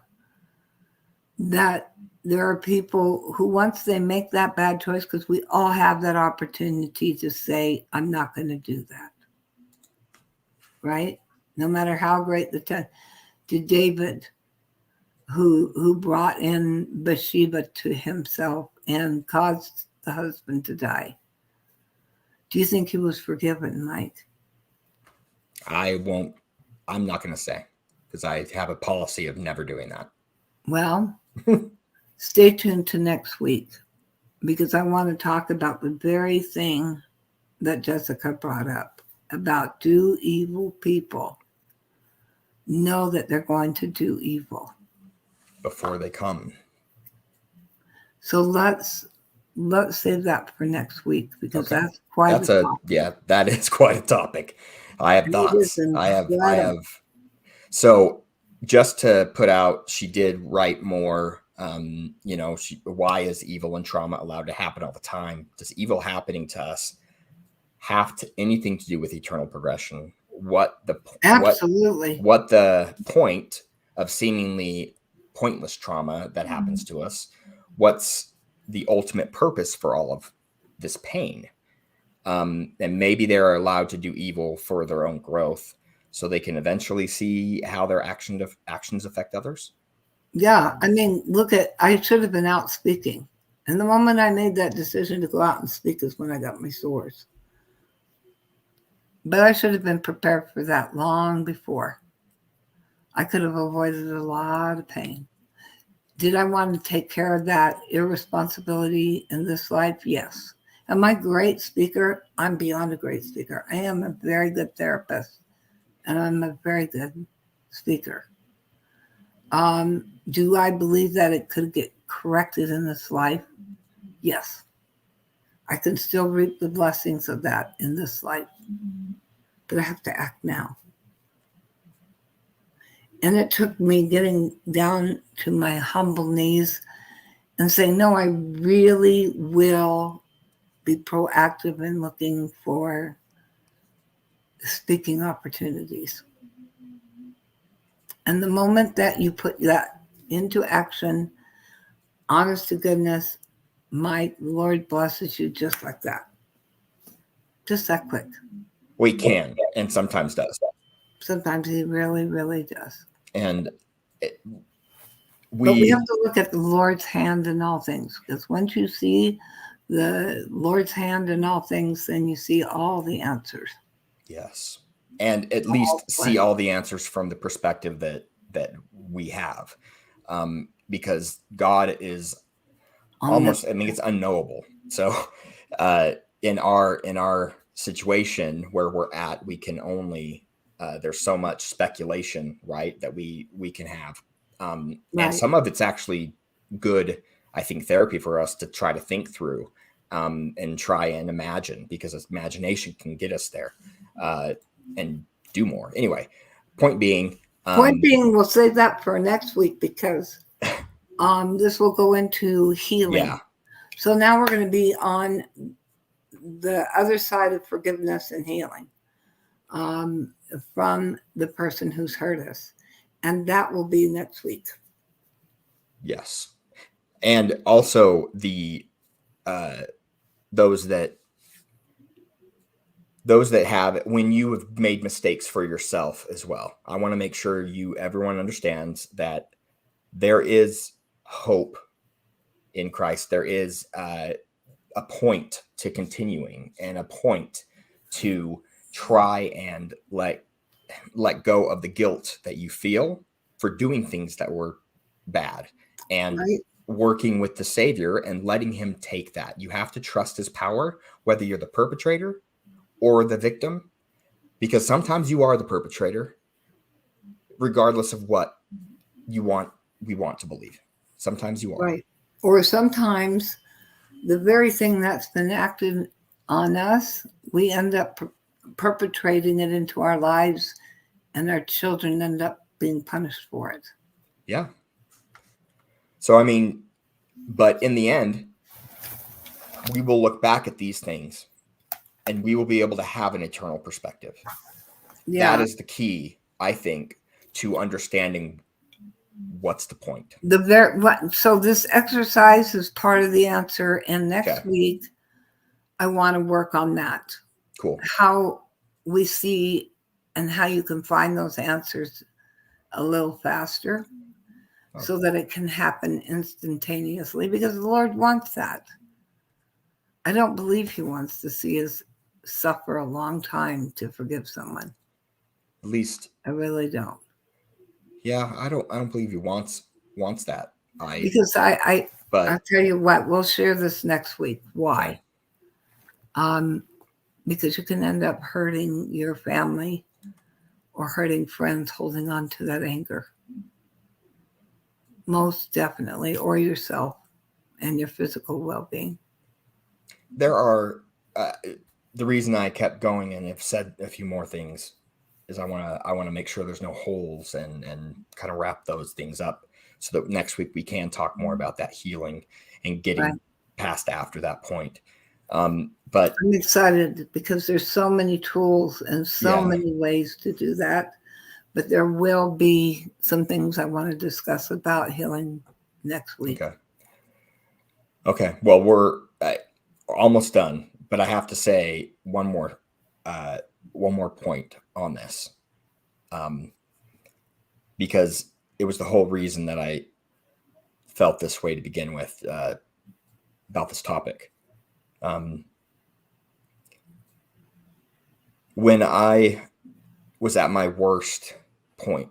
that there are people who, once they make that bad choice, because we all have that opportunity to say, I'm not going to do that. Right? No matter how great the test. Did David, who brought in Bathsheba to himself and caused the husband to die, do you think he was forgiven, Mike? I'm not going to say, because I have a policy of never doing that. Well, stay tuned to next week, because I want to talk about the very thing that Jessica brought up about, do evil people know that they're going to do evil before they come So let's save that for next week because Okay. that's quite That's a a topic. yeah, that is quite a topic. I have And it is thoughts. I incredible. have so just to put out, she did write more. Why is evil and trauma allowed to happen all the time? Does evil happening to us have anything to do with eternal progression? What Absolutely. the point of seemingly pointless trauma that happens to us? What's the ultimate purpose for all of this pain? And maybe they're allowed to do evil for their own growth, so they can eventually see how their actions affect others. Yeah. I mean, I should have been out speaking. And the moment I made that decision to go out and speak is when I got my sores. But I should have been prepared for that long before. I could have avoided a lot of pain. Did I want to take care of that irresponsibility in this life? Yes. Am I a great speaker? I'm beyond a great speaker. I am a very good therapist and I'm a very good speaker. Do I believe that it could get corrected in this life? Yes. I can still reap the blessings of that in this life, but I have to act now. And it took me getting down to my humble knees and saying, no, I really will be proactive in looking for speaking opportunities. And the moment that you put that into action, honest to goodness, my Lord blesses you just like that. Just that quick. We can, and sometimes does. Sometimes he really, really does. And but we have to look at the Lord's hand in all things, because once you see the Lord's hand in all things, then you see all the answers. Yes. And at least see all the answers from the perspective that we have. Because God is almost, it's unknowable. So in our situation where we're at, we can only there's so much speculation, right, that we can have. And some of it's actually good, I think, therapy for us to try to think through and try and imagine, because imagination can get us there and do more. Anyway, point being, we'll save that for next week, because this will go into healing. Yeah. So now we're going to be on the other side of forgiveness and healing from the person who's hurt us. And that will be next week. Yes. And also those that have, when you have made mistakes for yourself as well, I want to make sure everyone understands that there is hope in Christ. There is a point to continuing, and a point to try and let go of the guilt that you feel for doing things that were bad, and working with the Savior and letting him take that. You have to trust his power, whether you're the perpetrator or the victim, because sometimes you are the perpetrator, regardless of what we want to believe. Sometimes you are. Right. Or sometimes the very thing that's been acted on us, we end up perpetrating it into our lives, and our children end up being punished for it. Yeah. So, but in the end, we will look back at these things and we will be able to have an eternal perspective. Yeah. That is the key, I think, to understanding what's the point. So this exercise is part of the answer. And next week, I want to work on that. Cool. How we see and how you can find those answers a little faster, so that it can happen instantaneously, because the Lord wants that. I don't believe he wants to see us suffer a long time to forgive someone. At least I really don't. Yeah, I don't believe he wants that. Because I'll tell you what, we'll share this next week. Why? Okay. Because you can end up hurting your family or hurting friends holding on to that anger. Most definitely, or yourself. and your physical well-being. There are the reason I kept going and have said a few more things is I want to make sure there's no holes and kind of wrap those things up so that next week we can talk more about that healing and getting Right. past after that point. But I'm excited because there's so many tools and so Yeah. many ways to do that. But there will be some things I want to discuss about healing next week. Okay. Well, we're almost done, but I have to say one more point on this, because it was the whole reason that I felt this way to begin with about this topic. When I was at my worst point,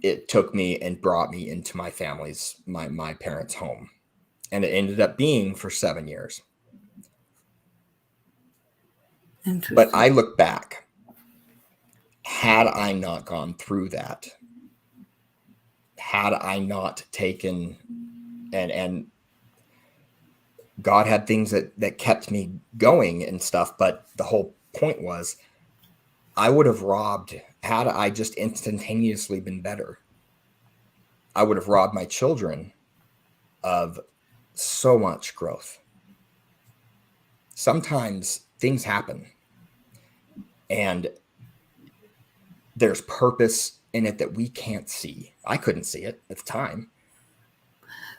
it took me and brought me into my family's, my parents' home. And it ended up being for 7 years. Interesting. But I look back, had I not gone through that, had I not taken, and God had things that kept me going and stuff, but the whole point was I would have robbed, had I just instantaneously been better, I would have robbed my children of so much growth. Sometimes things happen and there's purpose in it that we can't see. I couldn't see it at the time.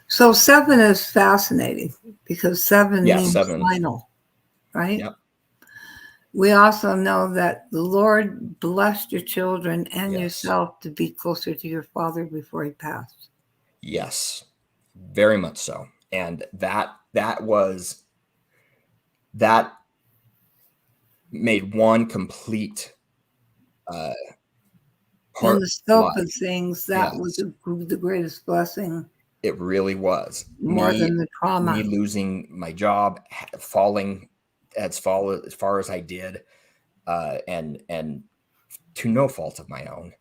So 7 is fascinating because 7 means 7. final, right? Yep. We also know that the Lord blessed your children and Yes. yourself to be closer to your father before he passed. Yes, very much so. And that made one complete part. In the scope life. of things, that was the greatest blessing. It really was. More than the trauma. Me losing my job, falling as far as I did, and to no fault of my own.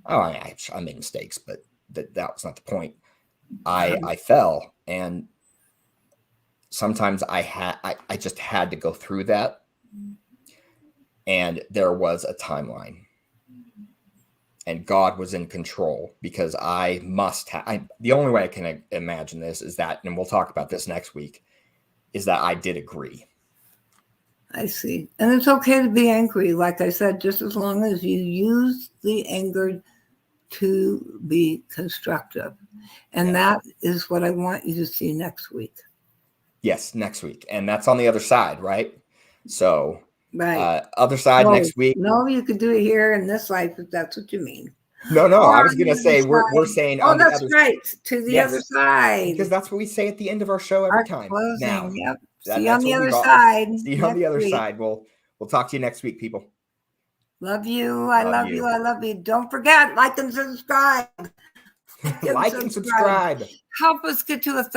Oh, I made mistakes, but that was not the point. I fell, and sometimes I just had to go through that, and there was a timeline. And God was in control because I must have. The only way I can imagine this is that, and we'll talk about this next week, is that I did agree. I see. And it's okay to be angry. Like I said, just as long as you use the anger to be constructive. And that is what I want you to see next week. Yes, next week. And that's on the other side, right? So, right. Other side next week. No, you could do it here in this life if that's what you mean. No, I was going to say we're saying on the other right, to the other side. Because that's what we say at the end of our show every time. Closing, now, yep. See you on the other side. See you on the other side. We'll talk to you next week, people. Love you. I love you. I love you. Don't forget, like and subscribe. Like and subscribe. Help us get to 1,000.